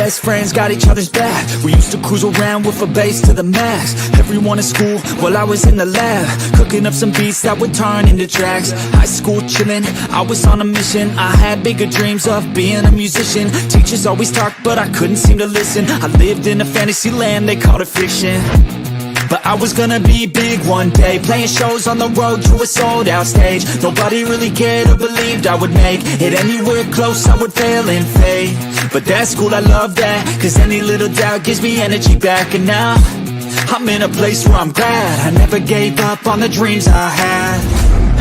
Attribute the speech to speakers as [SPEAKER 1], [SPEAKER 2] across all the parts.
[SPEAKER 1] best friends, got each other's back. We used to cruise around with a bass to the max. Everyone in school, while I was in the lab, cooking up some beats that would turn into tracks. High school chillin', I was on a mission. I had bigger dreams of being a musician. Teachers always talked, but I couldn't seem to listen. I lived in a fantasy land, they called it fiction. But I was gonna be big one day, playing shows on the road to a sold out stage. Nobody really cared or believed I would make it anywhere close, I would fail and fade. But that's cool, I love that, cause any little doubt gives me energy back. And now, I'm in a place where I'm glad I never gave up on the dreams I had.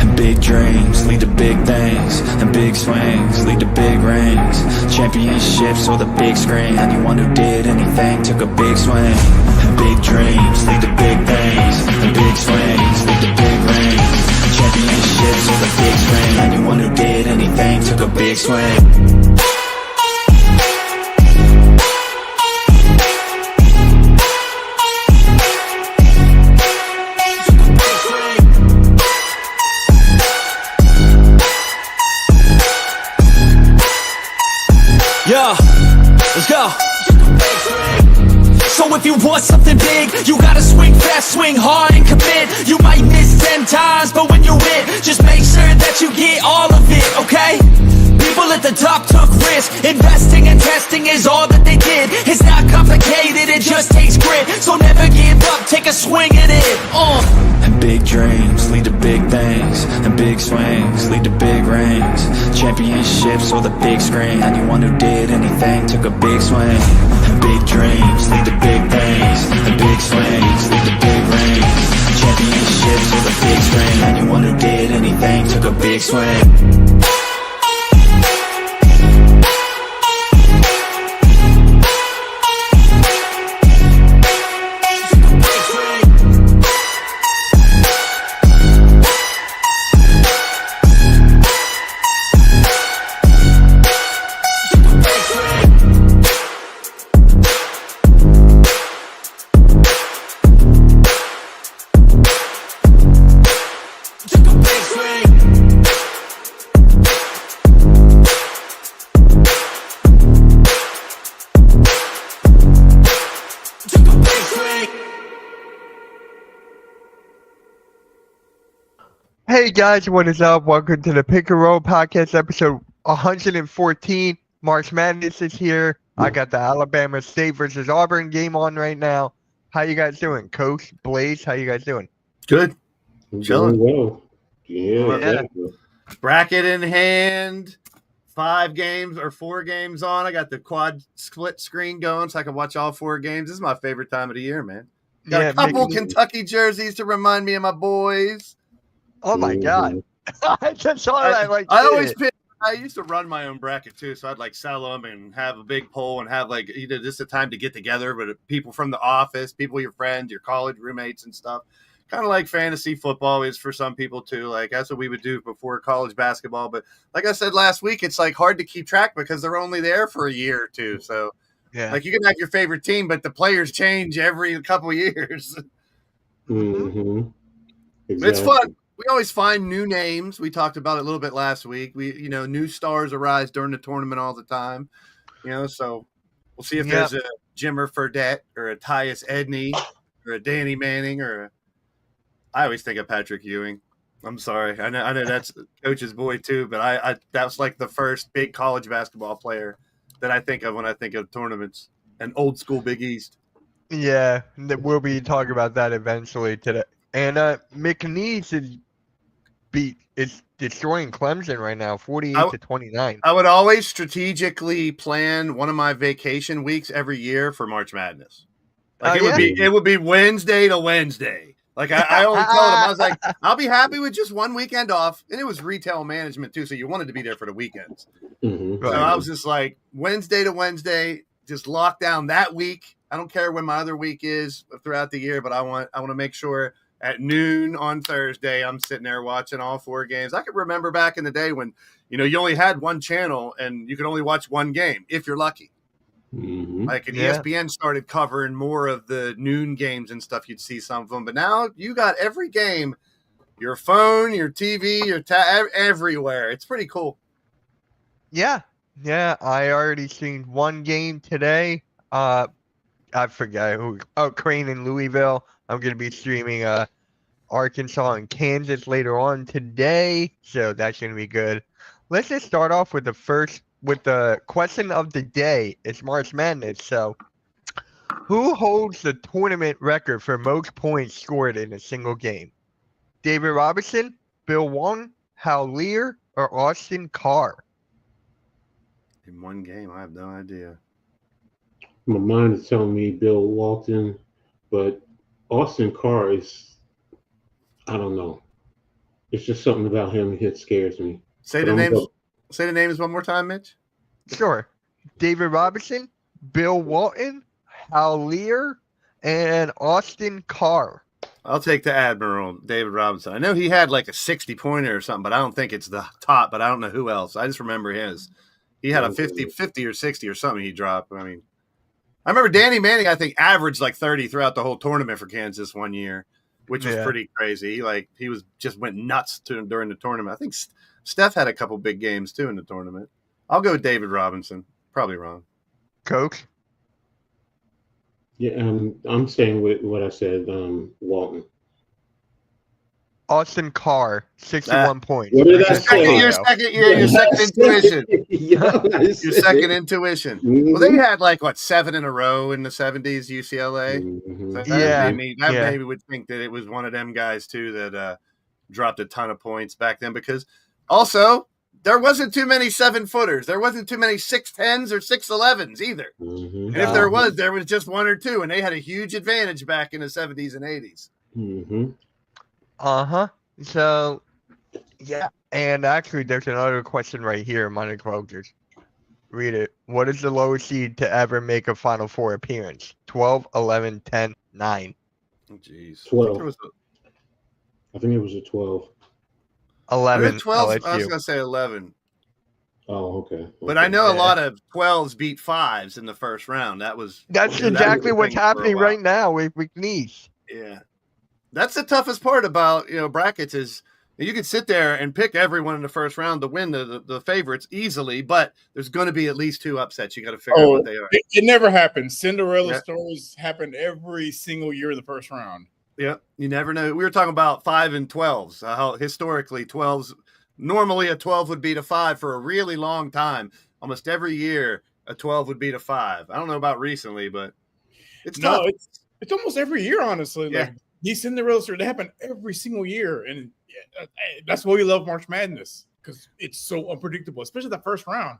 [SPEAKER 1] And big dreams lead to big things, and big swings lead to big rings. Championships or the big screen, anyone who did anything took a big swing. And big dreams lead to big things, and big swings lead to big rings. Championships or the big screen, anyone who did anything took a big swing. Yeah, let's go. So if you want something big, you gotta swing fast, swing hard and commit. You might miss 10 times, but when you hit, just make sure that you get all of it, okay? People at the top took risks. Investing and testing is all that they did. It's not complicated, it just takes grit. So never give up, take a swing at it. And big dreams lead to big things, and big swings lead to big rings. Championships or the big screen, anyone who did anything took a big swing. And big dreams lead to big things, and big swings lead to big rings. Championships or the big screen, anyone who did anything took a big swing.
[SPEAKER 2] Hey guys, what is up? Welcome to the Pick and Roll Podcast, episode 114. March Madness is here. I got the Alabama State versus Auburn game on right now. How you guys doing? Coach, Blaze, how you guys doing?
[SPEAKER 3] Good.
[SPEAKER 4] Chilling. Well.
[SPEAKER 3] Yeah. Bracket in hand. 5 games or 4 games on. I got the quad split screen going so I can watch all 4 games. This is my favorite time of the year, man. Got a couple Kentucky jerseys to remind me of my boys.
[SPEAKER 2] Oh my God. I just saw that.
[SPEAKER 3] I used to run my own bracket too, so I'd like sell them and have a big poll and have like either just a time to get together, but people from the office, people, your friends, your college roommates and stuff. Kind of like fantasy football is for some people too. Like that's what we would do before college basketball. But like I said last week, it's like hard to keep track because they're only there for a year or two. So yeah, like you can have your favorite team, but the players change every couple of years.
[SPEAKER 4] Mm-hmm.
[SPEAKER 3] Exactly. It's fun. We always find new names. We talked about it a little bit last week. New stars arise during the tournament all the time. So we'll see if there's a Jimmer Fredette or a Tyus Edney or a Danny Manning I always think of Patrick Ewing. I'm sorry. I know that's Coach's boy too, but I that was like the first big college basketball player that I think of when I think of tournaments and old school Big East.
[SPEAKER 2] Yeah, we'll be talking about that eventually today. And McNeese is destroying Clemson right now, 48-29.
[SPEAKER 3] I would always strategically plan one of my vacation weeks every year for March Madness. Like it would be Wednesday to Wednesday. Like I always told him, I was like, I'll be happy with just one weekend off. And it was retail management too, so you wanted to be there for the weekends.
[SPEAKER 4] Mm-hmm.
[SPEAKER 3] So I was just like, Wednesday to Wednesday, just lock down that week. I don't care when my other week is throughout the year, but I want to make sure at noon on Thursday, I'm sitting there watching all 4 games. I could remember back in the day when, you only had one channel and you could only watch one game if you're lucky.
[SPEAKER 4] Mm-hmm.
[SPEAKER 3] Like ESPN started covering more of the noon games and stuff. You'd see some of them, but now you got every game, your phone, your TV, your everywhere. It's pretty cool.
[SPEAKER 2] Yeah. Yeah, I already seen one game today. I forgot who. Oh, Crane in Louisville. I'm gonna be streaming Arkansas and Kansas later on today, so that's gonna be good. Let's just start off with the question of the day. It's March Madness, so who holds the tournament record for most points scored in a single game? David Robinson, Bill Walton, Hal Lear, or Austin Carr?
[SPEAKER 3] In one game, I have no idea.
[SPEAKER 4] My mind is telling me Bill Walton, but Austin Carr is, I don't know. It's just something about him that scares me.
[SPEAKER 3] Say the names one more time, Mitch.
[SPEAKER 2] Sure. David Robinson, Bill Walton, Hal Lear, and Austin Carr.
[SPEAKER 3] I'll take the Admiral, David Robinson. I know he had like a 60-pointer or something, but I don't think it's the top, but I don't know who else. I just remember his. He had a 50 or 60 or something he dropped. I mean, I remember Danny Manning, I think, averaged like 30 throughout the whole tournament for Kansas one year, which was pretty crazy. He was just went nuts during the tournament. I think Steph had a couple big games too in the tournament. I'll go with David Robinson. Probably wrong.
[SPEAKER 2] Coach?
[SPEAKER 4] Yeah, I'm staying with what I said, Walton.
[SPEAKER 2] Austin Carr, 61 points.
[SPEAKER 4] What did I say?
[SPEAKER 3] Your second intuition. Your second intuition. Well, they had like, 7 in a row in the 70s, UCLA.
[SPEAKER 4] Mm-hmm.
[SPEAKER 3] That maybe would think that it was one of them guys, too, that dropped a ton of points back then. Because also, there wasn't too many 7-footers. There wasn't too many 6'10s or 6'11s either.
[SPEAKER 4] Mm-hmm.
[SPEAKER 3] And if there was just 1 or 2. And they had a huge advantage back in the 70s and 80s.
[SPEAKER 4] Mm-hmm.
[SPEAKER 2] Uh-huh. So, yeah. And actually, there's another question right here, Money Closers. Read it. What is the lowest seed to ever make a Final Four appearance? 12, 11, 10, 9.
[SPEAKER 3] Oh, jeez.
[SPEAKER 4] 12. I think it was a 12.
[SPEAKER 2] 11.
[SPEAKER 3] 12. I was going to say 11.
[SPEAKER 4] Oh, okay.
[SPEAKER 3] But I know a lot of 12s beat 5s in the first round.
[SPEAKER 2] That's exactly what's happening right now with McNeese.
[SPEAKER 3] Yeah. That's the toughest part about, brackets is you can sit there and pick everyone in the first round to win the favorites easily, but there's going to be at least 2 upsets. You got to figure out what they are.
[SPEAKER 5] It never happens. Cinderella stories happen every single year of the first round.
[SPEAKER 3] Yeah, you never know. We were talking about 5 and 12s. How historically 12s, normally a 12 would beat a 5 for a really long time. Almost every year a 12 would beat a 5. I don't know about recently, but it's tough.
[SPEAKER 5] It's almost every year, honestly.
[SPEAKER 3] Yeah.
[SPEAKER 5] Like these Cinderella stories, they happen every single year, and that's why we love March Madness, because it's so unpredictable, especially the first round.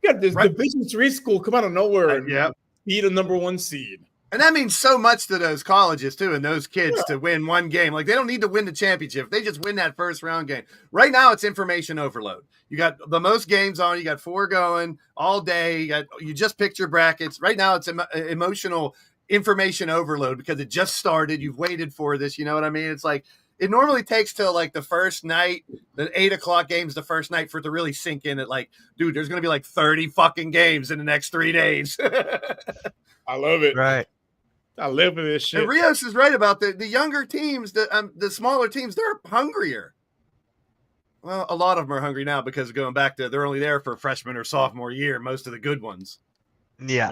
[SPEAKER 5] You got this Division III school come out of nowhere and beat a number 1 seed.
[SPEAKER 3] And that means so much to those colleges, too, and those kids to win one game. Like, they don't need to win the championship. They just win that first round game. Right now, it's information overload. You got the most games on. You got 4 going all day. You just picked your brackets. Right now, it's emotional information overload because it just started. You've waited for this. You know what I mean? It's like it normally takes till like the first night, the 8:00 games the first night for it to really sink in. It like, dude, there's going to be like 30 fucking games in the next 3 days.
[SPEAKER 5] I love it.
[SPEAKER 2] Right.
[SPEAKER 5] I live for this shit.
[SPEAKER 3] And Rios is right about the younger teams, the smaller teams, they're hungrier. Well, a lot of them are hungry now because going back to they're only there for freshman or sophomore year, most of the good ones.
[SPEAKER 2] Yeah.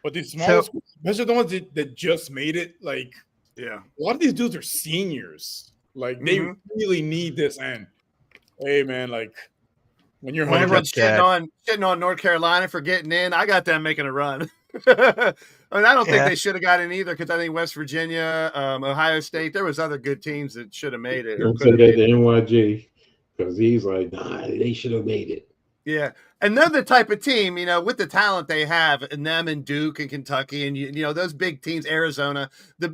[SPEAKER 5] But these small schools, especially the ones that just made it, like, a lot of these dudes are seniors. Like, they really need this. And, hey, man, like, when you're hungry.
[SPEAKER 3] Everyone's shitting on North Carolina for getting in, I got them making a run. I mean, I don't think they should have got in either because I think West Virginia, Ohio State, there was other good teams that should have made it.
[SPEAKER 4] Don't say that to NYG because he's like, nah, they should have made it.
[SPEAKER 3] Yeah. And they're the type of team, with the talent they have, and them and Duke and Kentucky and, those big teams, Arizona, the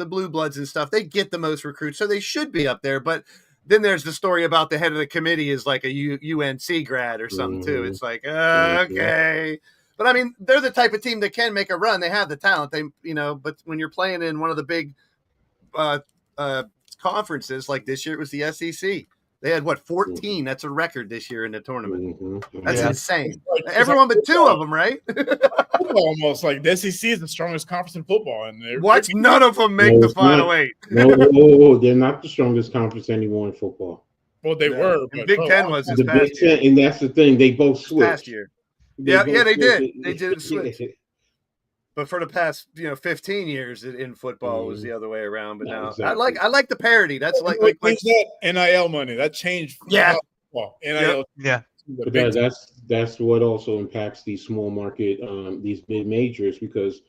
[SPEAKER 3] Blue Bloods and stuff, they get the most recruits, so they should be up there. But then there's the story about the head of the committee is like a UNC grad or something, too. It's like, okay. But, I mean, they're the type of team that can make a run. They have the talent. But when you're playing in one of the big conferences, like this year it was the SEC. They had, 14? That's a record this year in the tournament. That's insane. Everyone but 2 of them, right?
[SPEAKER 5] Almost like the SEC is the strongest conference in football. And
[SPEAKER 3] none of them make the Final 8.
[SPEAKER 4] No, they're not the strongest conference anymore in football.
[SPEAKER 5] Well, they were.
[SPEAKER 3] But Big Ten was
[SPEAKER 4] the Big Ten, and that's the thing. They both switched.
[SPEAKER 3] Last year. Yeah,
[SPEAKER 4] both
[SPEAKER 3] they did.
[SPEAKER 4] switched
[SPEAKER 3] They did switch.
[SPEAKER 4] Yeah.
[SPEAKER 3] But for the past 15 years in football, it was the other way around. But
[SPEAKER 4] No,
[SPEAKER 3] now
[SPEAKER 4] exactly.
[SPEAKER 3] I like the parody. That's like
[SPEAKER 5] that NIL money that changed.
[SPEAKER 3] Yeah.
[SPEAKER 5] Football. NIL.
[SPEAKER 2] Yeah.
[SPEAKER 4] But that's what also impacts these small market, these mid majors, because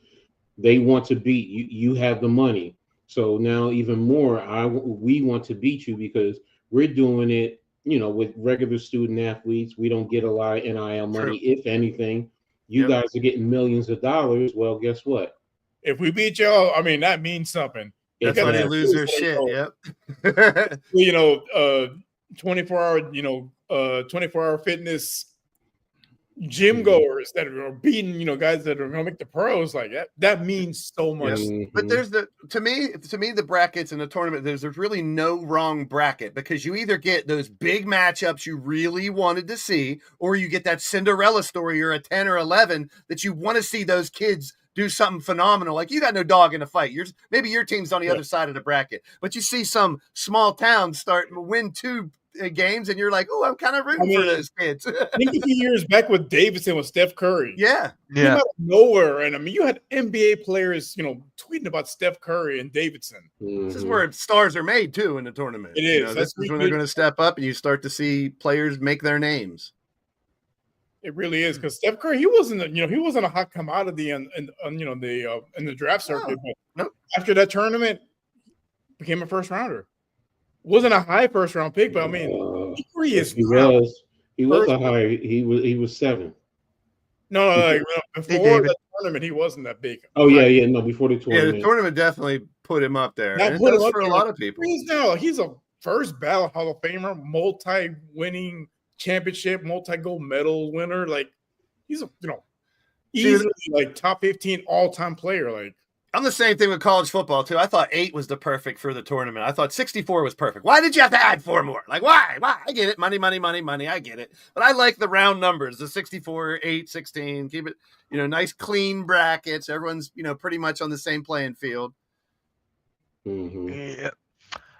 [SPEAKER 4] they want to beat you. You have the money, so now even more, we want to beat you because we're doing it. With regular student athletes, we don't get a lot of NIL money, if anything. You guys are getting millions of dollars. Well, guess what?
[SPEAKER 5] If we beat y'all, I mean that means something.
[SPEAKER 3] That's why they lose their shit. Yep.
[SPEAKER 5] 24-hour fitness gym goers that are beating, guys that are gonna make the pros. Like that means so much.
[SPEAKER 3] But there's to me the brackets in the tournament, there's really no wrong bracket, because you either get those big matchups you really wanted to see, or you get that Cinderella story or a 10 or 11 that you want to see those kids do something phenomenal. Like, you got no dog in the fight. Maybe your team's on the other side of the bracket, but you see some small town win 2 games, and you're like, oh, I'm kind of rooting for those kids.
[SPEAKER 5] Think a few years back with Davidson with Steph Curry.
[SPEAKER 3] Yeah.
[SPEAKER 5] Came out of nowhere, and I mean, you had NBA players, tweeting about Steph Curry and Davidson.
[SPEAKER 3] This is where stars are made too in the tournament.
[SPEAKER 5] It is.
[SPEAKER 3] This is when they're going to step up, and you start to see players make their names.
[SPEAKER 5] It really is, because Steph Curry, he wasn't a hot commodity in the draft circuit. But after that tournament, became a first rounder. Wasn't a high first round pick, but I mean,
[SPEAKER 4] He was a high. He was 7.
[SPEAKER 5] No, before the tournament, he wasn't that big.
[SPEAKER 4] Oh yeah, no, before the tournament.
[SPEAKER 3] Yeah, the tournament definitely put him up there.
[SPEAKER 5] That
[SPEAKER 3] put him up for a lot of people.
[SPEAKER 5] He's a first ballot Hall of Famer, multi-winning championship, multi-gold medal winner. Like, he's easily like top 15 all-time player. Like,
[SPEAKER 3] I'm the same thing with college football too. I thought 8 was the perfect for the tournament. I thought 64 was perfect. Why did you have to add 4 more? Like, why? I get it. Money. I get it. But I like the round numbers, the 64, 8, 16. Keep it, nice, clean brackets. Everyone's, pretty much on the same playing field.
[SPEAKER 2] Yeah.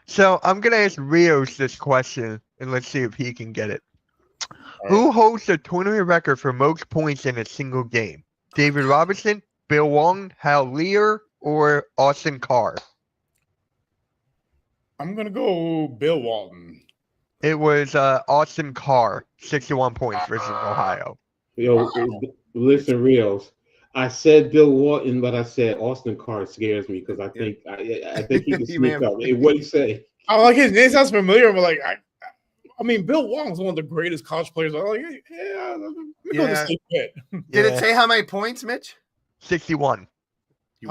[SPEAKER 2] So I'm going to ask Rios this question, and let's see if he can get it. Right. Who holds the tournament record for most points in a single game? David Robinson, Bill Walton, Hal Lear, or Austin Carr?
[SPEAKER 5] I'm going to go Bill Walton.
[SPEAKER 2] It was Austin Carr, 61 points versus Ohio.
[SPEAKER 4] Listen, Rios. I said Bill Walton, but I said Austin Carr scares me because I think he can sneak up. What do you say?
[SPEAKER 5] I like his name sounds familiar, but like I mean, Bill Walton's one of the greatest college players. I'm like, let me go to state bet.
[SPEAKER 3] Did it say how many points, Mitch?
[SPEAKER 2] 61.
[SPEAKER 3] You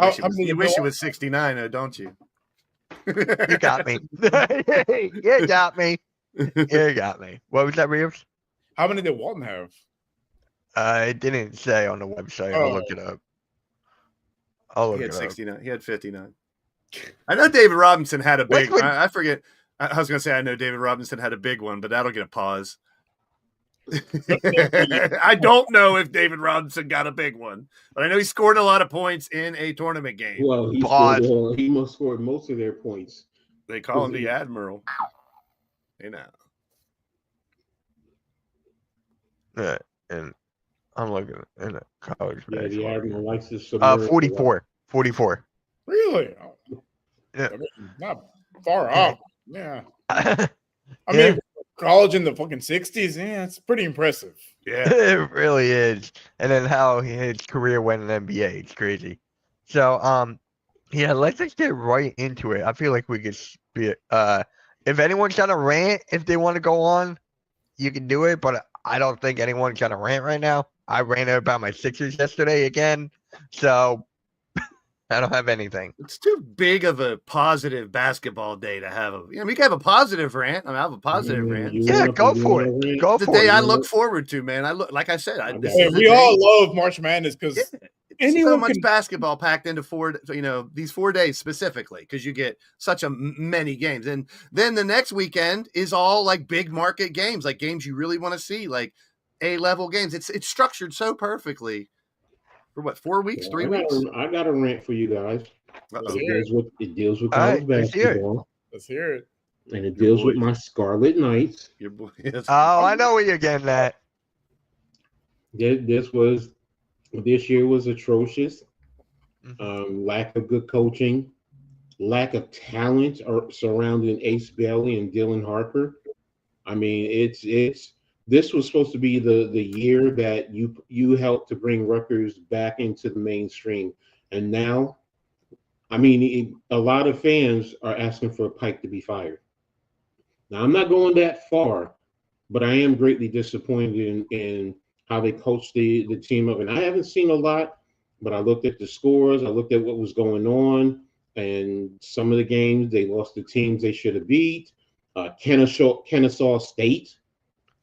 [SPEAKER 3] wish it was 69, though, don't you?
[SPEAKER 2] You got me. You got me. You got me. What was that, Reeves?
[SPEAKER 5] How many did Walton have?
[SPEAKER 2] It didn't say on the website. I'll look it up.
[SPEAKER 3] He had 69. He had 59. I know David Robinson had a big one. I forget. I was going to say I know David Robinson had a big one, but that'll get a pause. I don't know if David Robinson got a big one, but I know he scored a lot of points in a tournament game.
[SPEAKER 4] Well, he must score most of their points.
[SPEAKER 3] They call him the Admiral.
[SPEAKER 2] Yeah, and I'm looking in a college.
[SPEAKER 4] Yeah, the Admiral likes to
[SPEAKER 2] 44.
[SPEAKER 5] Really?
[SPEAKER 2] Yeah.
[SPEAKER 5] I mean, not far off. Yeah. I mean, college in the fucking 60s, it's pretty impressive.
[SPEAKER 3] Yeah.
[SPEAKER 2] It really is. And then how his career went in the NBA. It's crazy. So, let's just get right into it. I feel like we could be, if anyone's got a rant, if they want to go on, you can do it, but I don't think anyone's got a rant right now. I ranted about my Sixers yesterday again, so I don't have anything.
[SPEAKER 3] It's too big of a positive basketball day to have. We can have a positive rant. I have a positive rant.
[SPEAKER 2] Yeah, go for it. Go for it.
[SPEAKER 3] The day I look forward to, man. Like I said,
[SPEAKER 5] we all love March Madness because
[SPEAKER 3] so much basketball packed into these 4 days specifically, because you get such many games, and then the next weekend is all like big market games, like games you really want to see, like A-level games. It's structured so perfectly. For what, 4 weeks, 3 weeks?
[SPEAKER 4] I got a rant for you guys. It deals with college basketball.
[SPEAKER 5] Let's hear it.
[SPEAKER 4] And it deals with my Scarlet Knights.
[SPEAKER 2] I know where you're getting at.
[SPEAKER 4] This year was atrocious.
[SPEAKER 2] Mhm.
[SPEAKER 4] Lack of good coaching, lack of talent surrounding Ace Bailey and Dylan Harper. I mean, it's this was supposed to be the year that you helped to bring Rutgers back into the mainstream, and now, I mean, a lot of fans are asking for Pike to be fired. Now, I'm not going that far, but I am greatly disappointed in how they coached the team up. And I haven't seen a lot, but I looked at the scores, I looked at what was going on, and some of the games they lost to teams they should have beat. Kennesaw State.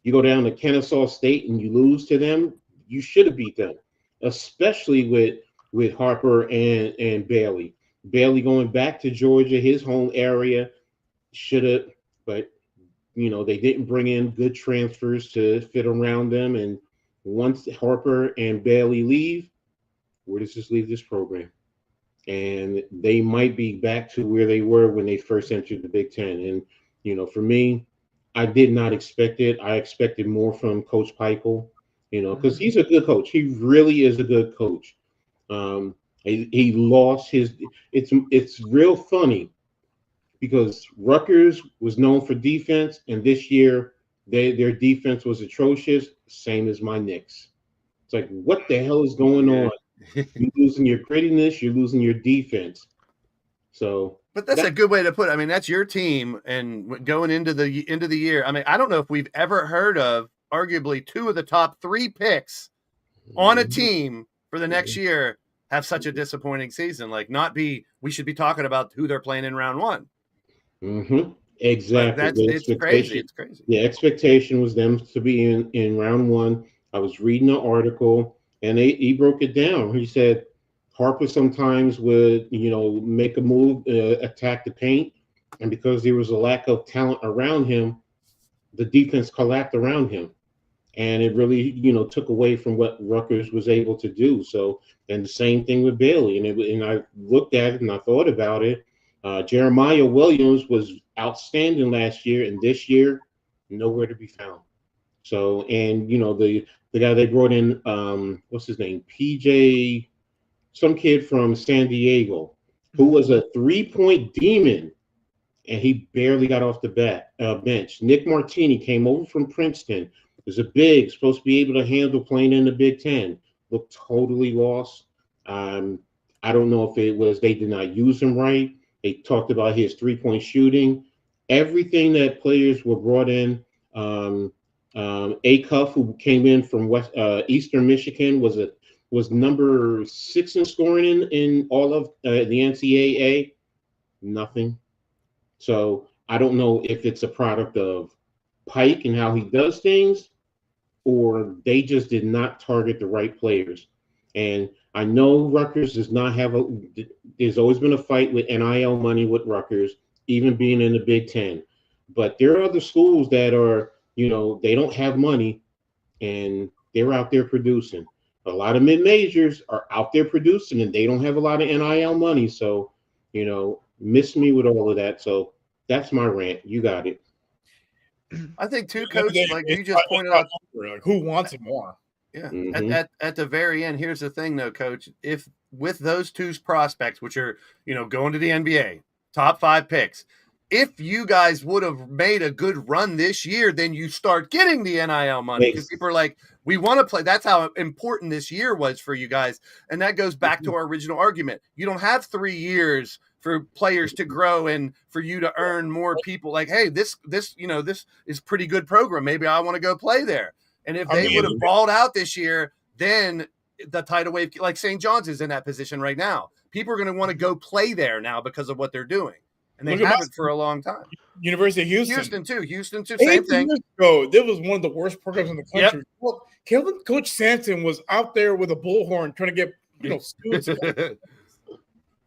[SPEAKER 4] You go down to Kennesaw State and you lose to them, you should have beat them, especially with Harper and Bailey. Bailey going back to Georgia, his home area, should have, but they didn't bring in good transfers to fit around them. And once Harper and Bailey leave, where does this leave this program? And they might be back to where they were when they first entered the Big Ten. And, for me, I did not expect it. I expected more from Coach Peichel, because he's a good coach. He really is a good coach. He lost his. It's real funny because Rutgers was known for defense, and this year their defense was atrocious, same as my Knicks. It's like, what the hell is going on? You're losing your grittiness, you're losing your defense. So,
[SPEAKER 3] but that's a good way to put it. I mean, that's your team, and going into the year. I mean, I don't know if we've ever heard of arguably two of the top 3 picks on a team for the next year have such a disappointing season. Like, we should be talking about who they're playing in round 1.
[SPEAKER 4] Mm-hmm. Exactly.
[SPEAKER 3] It's crazy. It's crazy.
[SPEAKER 4] The expectation was them to be in round 1. I was reading the article, and he broke it down. He said Harper sometimes would, make a move, attack the paint, and because there was a lack of talent around him, the defense collapsed around him, and it really, took away from what Rutgers was able to do. So, and the same thing with Bailey, and I looked at it and I thought about it. Jeremiah Williams was outstanding last year, and this year, nowhere to be found. So, and the guy they brought in, what's his name? PJ, some kid from San Diego, who was a 3-point demon, and he barely got off the bench. Nick Martini came over from Princeton, was a big, supposed to be able to handle playing in the Big Ten. Looked totally lost. I don't know if it was they did not use him right. They talked about his 3-point shooting. Everything that players were brought in. Acuff, who came in from Eastern Michigan, was number 6 in scoring in all of the NCAA. Nothing. So I don't know if it's a product of Pike and how he does things, or they just did not target the right players. And I know Rutgers does not have there's always been a fight with NIL money with Rutgers, even being in the Big Ten. But there are other schools that are, they don't have money and they're out there producing. A lot of mid-majors are out there producing and they don't have a lot of NIL money. So, miss me with all of that. So that's my rant. You got it.
[SPEAKER 3] I think too, Coach, like you just pointed out,
[SPEAKER 5] like, who wants it more?
[SPEAKER 3] Yeah. Mm-hmm. At the very end, here's the thing, though, Coach. If with those 2 prospects, which are going to the NBA, top 5 picks, if you guys would have made a good run this year, then you start getting the NIL money because people are like, we want to play. That's how important this year was for you guys, and that goes back to our original argument. You don't have 3 years for players to grow and for you to earn more people. Like, hey, this is pretty good program. Maybe I want to go play there. And if they would have balled out this year, then the tidal wave, like St. John's is in that position right now. People are going to want to go play there now because of what they're doing. And they haven't for a long time.
[SPEAKER 5] University of
[SPEAKER 3] Houston too. Same thing.
[SPEAKER 5] Years ago, there was one of the worst programs in the country. Yep. Well, Coach Sampson was out there with a bullhorn trying to get students.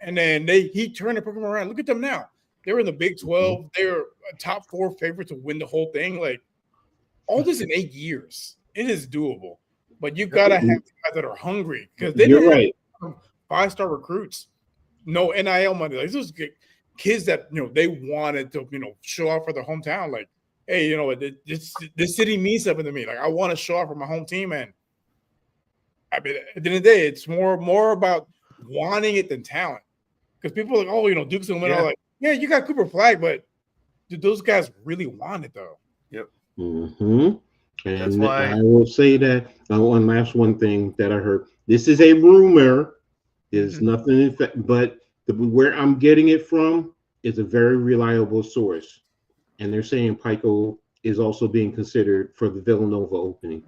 [SPEAKER 5] And then he turned the program around. Look at them now. They're in the Big 12. They're a top 4 favorite to win the whole thing. Like, all this in 8 years. It is doable. But you got to have guys that are hungry because they don't have 5-star recruits. No NIL money. Like, those kids that, they wanted to, show off for their hometown. Like, hey, this city means something to me. Like, I want to show off for my home team. And I mean, at the end of the day, it's more about wanting it than talent. Because people are like, oh, Duke's going to win. Like, yeah, you got Cooper Flag, but do those guys really want it though?
[SPEAKER 3] Yep.
[SPEAKER 4] Mm-hmm. And
[SPEAKER 3] that's why
[SPEAKER 4] I will say that one thing that I heard. This is a rumor. There's nothing in fact, but where I'm getting it from is a very reliable source, and they're saying Pico is also being considered for the Villanova opening.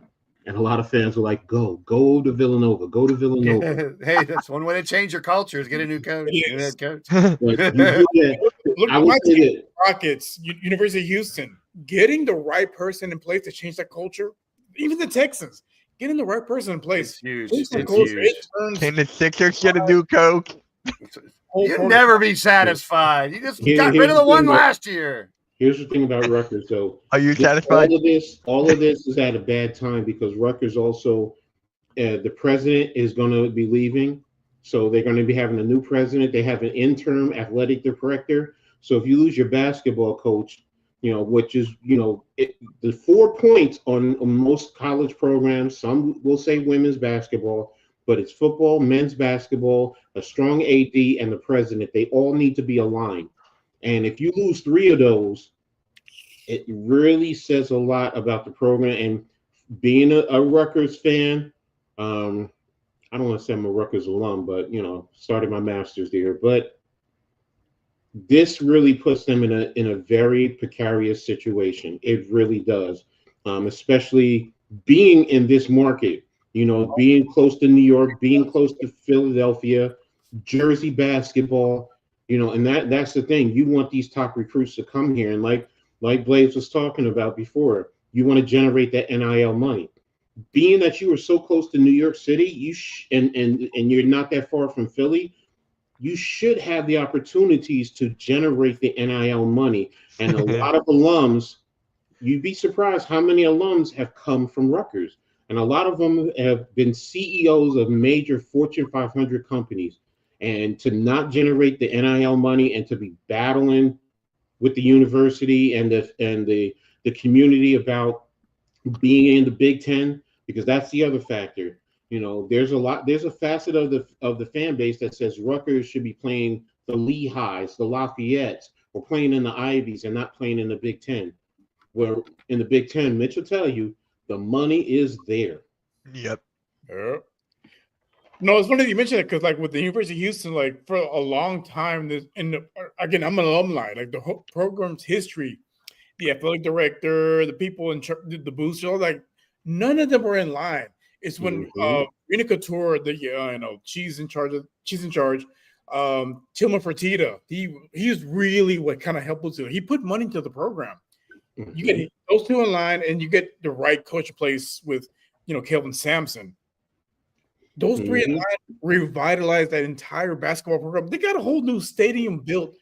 [SPEAKER 4] And a lot of fans are like, go to Villanova, go to Villanova.
[SPEAKER 3] Hey, that's one way to change your culture is get a new coach, new head coach.
[SPEAKER 5] Look at Rockets, University of Houston, getting the right person in place to change that culture. Even the Texans, getting the right person in place.
[SPEAKER 3] It's huge.
[SPEAKER 2] Can the Sixers get a new coach?
[SPEAKER 3] You'd never be satisfied. You just got rid of the one last year.
[SPEAKER 4] Here's the thing about Rutgers, though.
[SPEAKER 2] Are you satisfied?
[SPEAKER 4] All of this is at a bad time because Rutgers also, the president is going to be leaving, so they're going to be having a new president. They have an interim athletic director. So if you lose your basketball coach, which is the 4 points on most college programs. Some will say women's basketball, but it's football, men's basketball, a strong AD, and the president. They all need to be aligned. And if you lose 3 of those, it really says a lot about the program. And being a Rutgers fan, I don't want to say I'm a Rutgers alum, but, started my master's there. But this really puts them in a very precarious situation. It really does, especially being in this market, being close to New York, being close to Philadelphia, Jersey basketball. And that's the thing. You want these top recruits to come here, and like Blaze was talking about before, you want to generate that NIL money. Being that you are so close to New York City, and you're not that far from Philly, you should have the opportunities to generate the NIL money. And a lot of alums, you'd be surprised how many alums have come from Rutgers, and a lot of them have been CEOs of major Fortune 500 companies. And to not generate the NIL money and to be battling with the university and the community about being in the Big Ten, because that's the other factor. There's a facet of the fan base that says Rutgers should be playing the Lehighs, the Lafayettes, or playing in the Ivies and not playing in the Big Ten. Where in the Big Ten, Mitch will tell you, the money is there.
[SPEAKER 2] Yep.
[SPEAKER 5] No, it's funny that you mentioned it because, like, with the University of Houston, like, for a long time, again, I'm an alumni. Like, the whole program's history, the athletic director, the people in charge, the boosters, like, none of them were in line. It's when Rena Couture, she's in charge. Tillman Fertitta, he's really what kind of helped us. He put money into the program. You get those two in line, and you get the right coach in place with, Kelvin Sampson. Those 3 in line revitalized that entire basketball program. They got a whole new stadium built.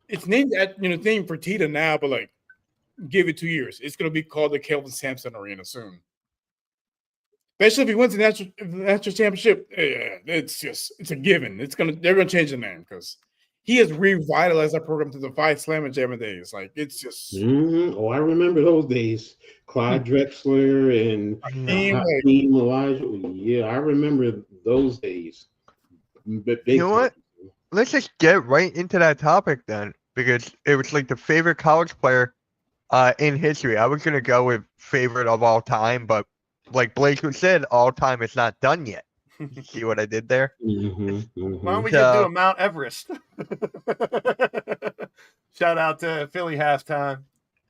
[SPEAKER 5] It's named named Fertitta now, but like, give it 2 years. It's going to be called the Kelvin Sampson Arena soon. Especially if he wins the national championship, it's a given. They're gonna change the name because he has revitalized that program to the Phi Slamma Jamma days. Like, it's just.
[SPEAKER 4] Oh, I remember those days. Clyde Drexler and Hakeem Elijah. Yeah, I remember those days.
[SPEAKER 2] You know what? Let's just get right into that topic then, because it was like the favorite college player in history. I was gonna go with favorite of all time, but like Blake said, all time is not done yet. You see what I did there?
[SPEAKER 3] Why don't we just do a Mount Everest? Shout out to Philly halftime.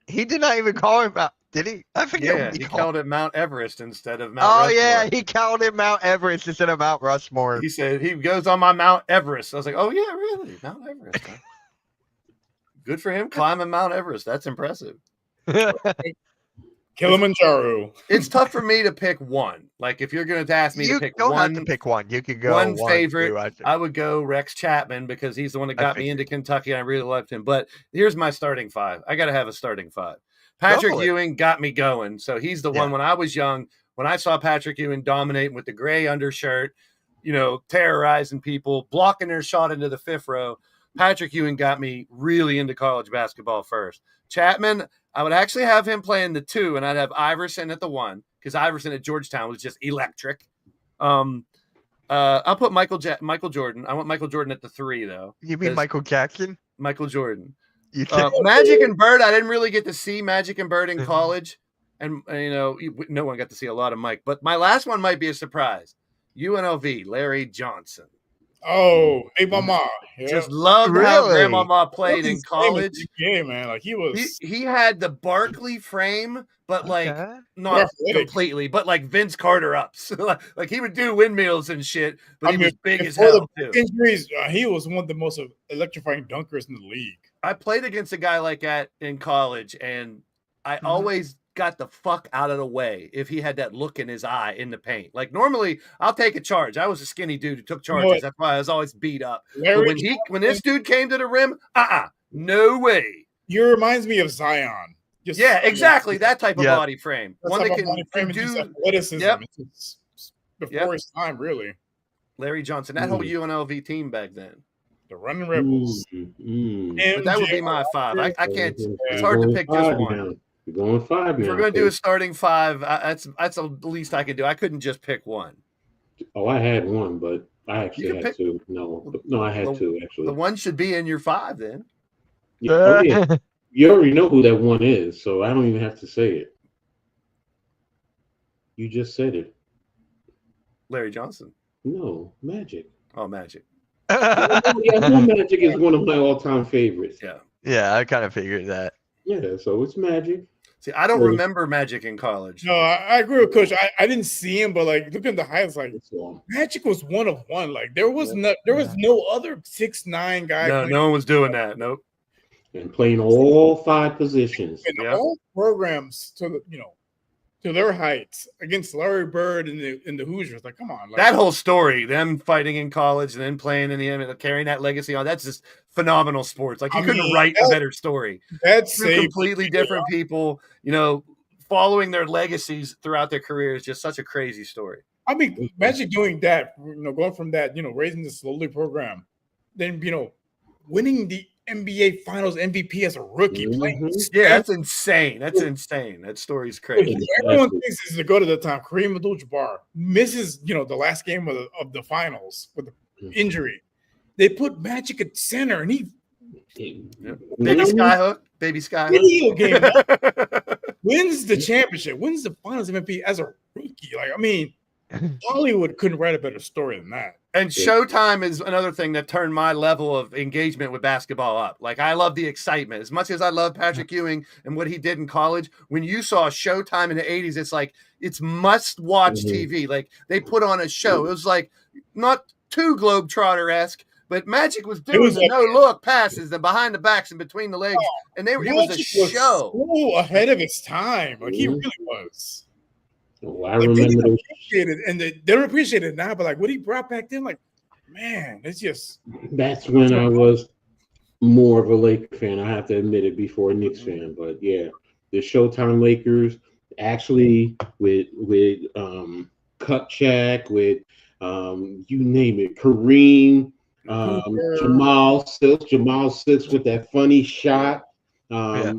[SPEAKER 2] He did not even call him out, did he? I forget.
[SPEAKER 3] Yeah, he called it Mount Everest instead of Mount Rushmore.
[SPEAKER 2] Yeah, he called it Mount Everest instead of Mount Rushmore.
[SPEAKER 3] He said he goes on my Mount Everest. I was like, oh yeah, really? Mount Everest. Huh? Good for him climbing Mount Everest. That's impressive.
[SPEAKER 5] Kilimanjaro.
[SPEAKER 3] It's tough for me to pick one. Like, if you're going to ask me to pick one. You don't have to
[SPEAKER 2] pick one. You could go
[SPEAKER 3] one favorite. I would go Rex Chapman because he's the one that got me into Kentucky. And I really loved him. But here's my starting 5. I got to have a starting 5. Patrick Ewing got me going. So he's the one when I was young, when I saw Patrick Ewing dominating with the gray undershirt, terrorizing people, blocking their shot into the 5th row. Patrick Ewing got me really into college basketball first. Chapman, I would actually have him playing the 2, and I'd have Iverson at the 1, because Iverson at Georgetown was just electric. I'll put Michael Jordan. I want Michael Jordan at the 3 though.
[SPEAKER 2] You mean Michael Jackson?
[SPEAKER 3] Michael Jordan.
[SPEAKER 2] You think?
[SPEAKER 3] Magic and Bird. I didn't really get to see Magic and Bird in college, and no one got to see a lot of Mike. But my last one might be a surprise. UNLV, Larry Johnson.
[SPEAKER 5] Oh, hey, mama. Yeah.
[SPEAKER 3] Just loved how Grandmama played in college.
[SPEAKER 5] Yeah, man. Like
[SPEAKER 3] he had the Barkley frame, but like not
[SPEAKER 5] athletic.
[SPEAKER 3] completely, but like Vince Carter ups. Like he would do windmills and shit, but he was big as
[SPEAKER 5] before
[SPEAKER 3] hell
[SPEAKER 5] the
[SPEAKER 3] too.
[SPEAKER 5] Injuries, he was one of the most electrifying dunkers in the league.
[SPEAKER 3] I played against a guy like that in college, and I always got the fuck out of the way if he had that look in his eye in the paint. Like normally I'll take a charge. I was a skinny dude who took charges. That's why I was always beat up. But when this dude came to the rim, no way.
[SPEAKER 5] He reminds me of Zion.
[SPEAKER 3] Exactly. That type of body frame.
[SPEAKER 5] One that can do athleticism.
[SPEAKER 3] Yep.
[SPEAKER 5] It's before his time, really.
[SPEAKER 3] Larry Johnson, that whole UNLV team back then.
[SPEAKER 5] The Running Rebels.
[SPEAKER 3] But that would be my 5. I can't. It's hard to pick just one.
[SPEAKER 4] We're going 5 now.
[SPEAKER 3] If we're going to do a starting 5, that's the least I could do. I couldn't just pick one.
[SPEAKER 4] Oh, I had one, but I actually had 2. No, I had 2 actually.
[SPEAKER 3] The one should be in your 5 then.
[SPEAKER 4] Yeah. You already know who that one is, so I don't even have to say it. You just said it.
[SPEAKER 3] Larry Johnson.
[SPEAKER 4] No, Magic.
[SPEAKER 3] Oh, Magic.
[SPEAKER 4] Magic is one of my all-time favorites.
[SPEAKER 2] Yeah, I kind of figured that.
[SPEAKER 4] Yeah, so it's Magic.
[SPEAKER 3] See, I don't remember Magic in college.
[SPEAKER 5] No, I agree with Coach. I didn't see him, but like looking at the highlights, like Magic was one of one. Like there was no other 6'9" guy.
[SPEAKER 3] No one was doing that. Nope.
[SPEAKER 4] And playing all 5 positions.
[SPEAKER 5] And all programs to their heights against Larry Bird and the Hoosiers. Like, come on. Like,
[SPEAKER 3] that whole story, them fighting in college and then playing in the end and carrying that legacy on, that's just phenomenal sports. Like, you couldn't write a better story.
[SPEAKER 5] That's
[SPEAKER 3] completely different people, following their legacies throughout their career is just such a crazy story.
[SPEAKER 5] I mean, imagine doing that, going from that, raising the slowly program, then, winning the NBA Finals MVP as a rookie.
[SPEAKER 3] Yeah, that's insane. That story's crazy.
[SPEAKER 5] Everyone thinks this is the go to the time. Kareem Abdul-Jabbar misses, the last game of the finals with the injury. They put Magic at center, and
[SPEAKER 3] Baby Skyhook.
[SPEAKER 5] Video game wins the championship, wins the Finals MVP as a rookie. Like, I mean, Hollywood couldn't write a better story than that.
[SPEAKER 3] And Showtime is another thing that turned my level of engagement with basketball up. Like, I love the excitement. As much as I love Patrick Ewing and what he did in college, when you saw Showtime in the 80s, it's like, it's must-watch TV. Like, they put on a show. It was like, not too Globetrotter-esque, but Magic was doing the no-look passes and behind the backs and between the legs. And it was a show.
[SPEAKER 5] So ahead of its time. Like, he really was.
[SPEAKER 4] Oh, I remember those.
[SPEAKER 5] They don't appreciate it now, but like what he brought back then, like, man, it's just.
[SPEAKER 4] That's when I was more of a Laker fan. I have to admit it before a Knicks fan, but yeah, the Showtime Lakers actually with Kupchak, with you name it, Kareem, Jamal Silks with that funny shot. I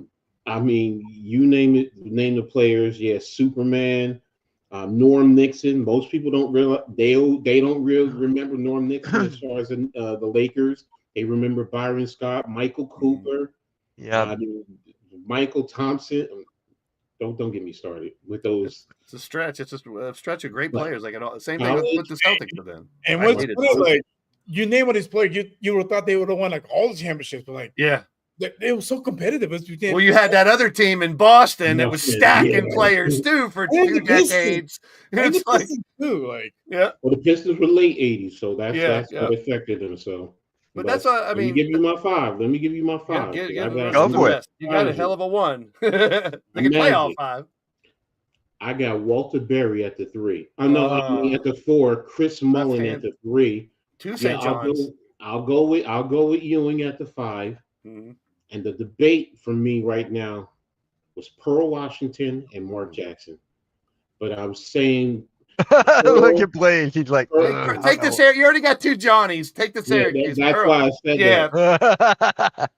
[SPEAKER 4] mean, you name it, name the players. Yes, Superman. Norm Nixon. Most people don't realize they don't really remember Norm Nixon as far as the Lakers. They remember Byron Scott, Michael Cooper, Michael Thompson. Don't get me started with those.
[SPEAKER 3] It's a stretch. It's just a stretch of great players. Like same thing with the Celtics for them.
[SPEAKER 5] And what's like, you name what these players, you would have thought they would have won like all the championships, but like they were so competitive.
[SPEAKER 3] Well, you had that other team in Boston that was stacking players too for 2 decades. It's like,
[SPEAKER 4] well, the Pistons were late '80s, so that's what affected them. So,
[SPEAKER 3] but that's what I mean.
[SPEAKER 4] Let me give you my 5.
[SPEAKER 2] Go for it.
[SPEAKER 3] You got a hell of a one. They can play all 5.
[SPEAKER 4] I got Walter Berry at the 3. At the 4. Chris Mullin at the 3.
[SPEAKER 3] 2 St. John's.
[SPEAKER 4] I'll go with Ewing at the 5.
[SPEAKER 3] Mm-hmm.
[SPEAKER 4] And the debate for me right now was Pearl Washington and Mark Jackson. But I'm saying
[SPEAKER 2] look at Blaze. He's like,
[SPEAKER 3] take the Syracuse. You already got 2 Johnnies. Take the Syracuse.
[SPEAKER 4] That's why I said that.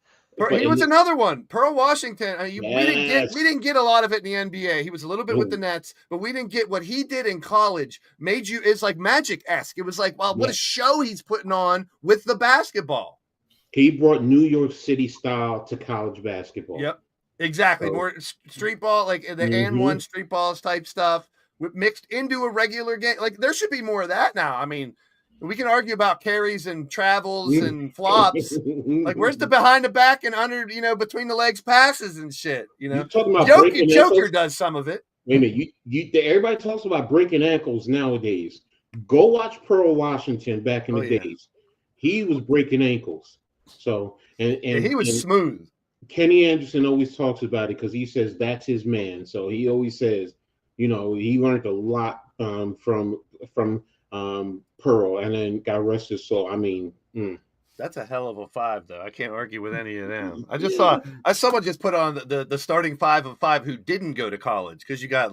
[SPEAKER 3] He was another one. Pearl Washington. We
[SPEAKER 4] Yes.
[SPEAKER 3] didn't get a lot of it in the NBA. He was a little bit with the
[SPEAKER 4] Ooh.
[SPEAKER 3] Nets, but we didn't get what he did in college. It's like Magic-esque. It was like, wow, what a show he's putting on with the basketball.
[SPEAKER 4] He brought New York City style to college basketball.
[SPEAKER 3] Yep, exactly.
[SPEAKER 4] So-
[SPEAKER 3] More street ball, like the and one street balls type stuff, mixed into a regular game. Like there should be more of that now. I mean, we can argue about carries and travels and flops. Like, where's the behind the back and under, between the legs passes and shit?
[SPEAKER 4] You're talking about breaking
[SPEAKER 3] Joker
[SPEAKER 4] ankles?
[SPEAKER 3] does some of it.
[SPEAKER 4] Wait a minute. Everybody talks about breaking ankles nowadays. Go watch Pearl Washington back in the days. He was breaking ankles. So and
[SPEAKER 3] he was smooth.
[SPEAKER 4] Kenny Anderson always talks about it because he says that's his man. So he always says, he learned a lot from Pearl, and then got arrested. So I mean,
[SPEAKER 3] that's a hell of a five, though. I can't argue with any of them. I just saw someone just put on the starting 5 of 5 who didn't go to college, because you got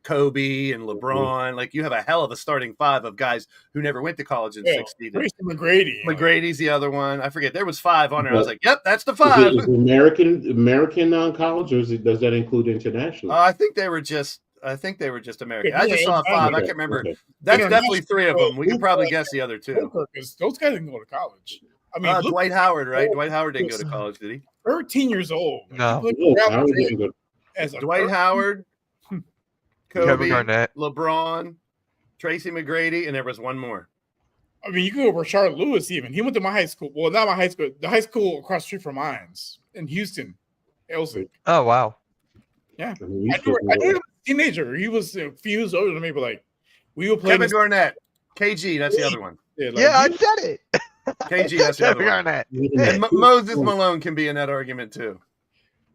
[SPEAKER 3] Kobe and LeBron. Like, you have a hell of a starting 5 of guys who never went to college and succeeded.
[SPEAKER 5] Tracy McGrady.
[SPEAKER 3] McGrady's the other one. I forget. There was 5 on there. I was like, yep, that's the 5.
[SPEAKER 4] Is it American college, or does that include international?
[SPEAKER 3] I think they were just American. I just saw 5. I can't remember.
[SPEAKER 4] Okay.
[SPEAKER 3] That's definitely 3 of them. We could probably guess the other 2.
[SPEAKER 5] Because those guys didn't go to college. I mean,
[SPEAKER 3] Dwight Howard, right? Dwight Howard didn't go to college, did he?
[SPEAKER 5] 13 years old.
[SPEAKER 2] No.
[SPEAKER 3] Dwight Howard,
[SPEAKER 2] Kevin
[SPEAKER 3] Kobe,
[SPEAKER 2] Garnett,
[SPEAKER 3] LeBron, Tracy McGrady, and there was one more.
[SPEAKER 5] I mean, you can go Rashard Lewis even. He went to my high school. Well, not my high school. The high school across the street from mine in Houston, Elsick.
[SPEAKER 2] Oh, wow.
[SPEAKER 5] Yeah. I knew he was a teenager. He was a few years older than me, but like, we were playing.
[SPEAKER 3] Kevin Garnett. KG, that's the other one.
[SPEAKER 2] Yeah, I said it.
[SPEAKER 3] KG, that's the other
[SPEAKER 2] Kevin
[SPEAKER 3] one.
[SPEAKER 2] Garnett.
[SPEAKER 3] And Moses Malone can be in that argument too.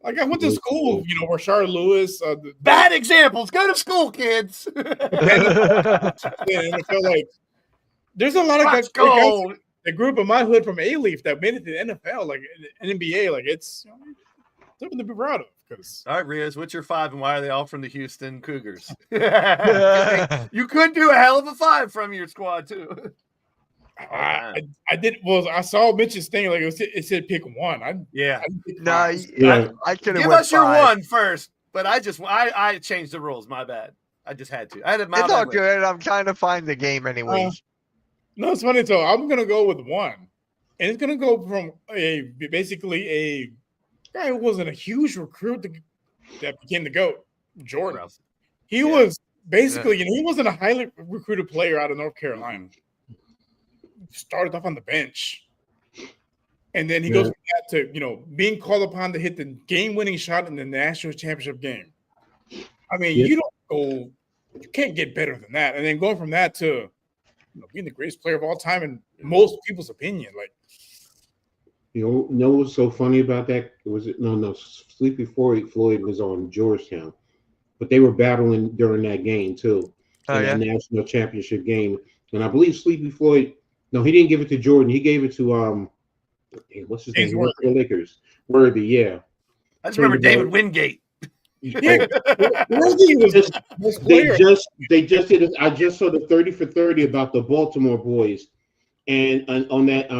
[SPEAKER 5] Like, I went to school, Rashard Lewis.
[SPEAKER 3] Bad examples. Go to school, kids.
[SPEAKER 5] And I felt like there's a lot of guys that grew up in my hood from A-Leaf that made it to the NFL, like NBA. Like, it's something to be proud of.
[SPEAKER 3] All right, Rios, what's your 5 and why are they all from the Houston Cougars? You could do a hell of a 5 from your squad too.
[SPEAKER 5] I did. Well, I saw Mitch's thing. Like, it said pick one. I
[SPEAKER 2] should have.
[SPEAKER 3] Give us your 1 first. But I changed the rules. My bad. I just had to.
[SPEAKER 2] It's all good. I'm trying to find the game anyways.
[SPEAKER 5] No, it's funny. So I'm gonna go with 1, and it's gonna go from basically a guy who wasn't a huge recruit that became the GOAT, Jordan. He was basically, he wasn't a highly recruited player out of North Carolina. Started off on the bench, and then he goes from that to being called upon to hit the game-winning shot in the national championship game. I mean, you can't get better than that. And then going from that to being the greatest player of all time in most people's opinion, like.
[SPEAKER 4] What's so funny about that? Sleepy Floyd was on Georgetown, but they were battling during that game too, that national championship game. And I believe Sleepy Floyd. No, he didn't give it to Jordan. He gave it to what's his name? The Lakers. Worthy, yeah.
[SPEAKER 3] I just remember David Wingate.
[SPEAKER 5] Yeah, Worthy was the best player.
[SPEAKER 4] They just did it. I just saw the 30 for 30 about the Baltimore boys, and on that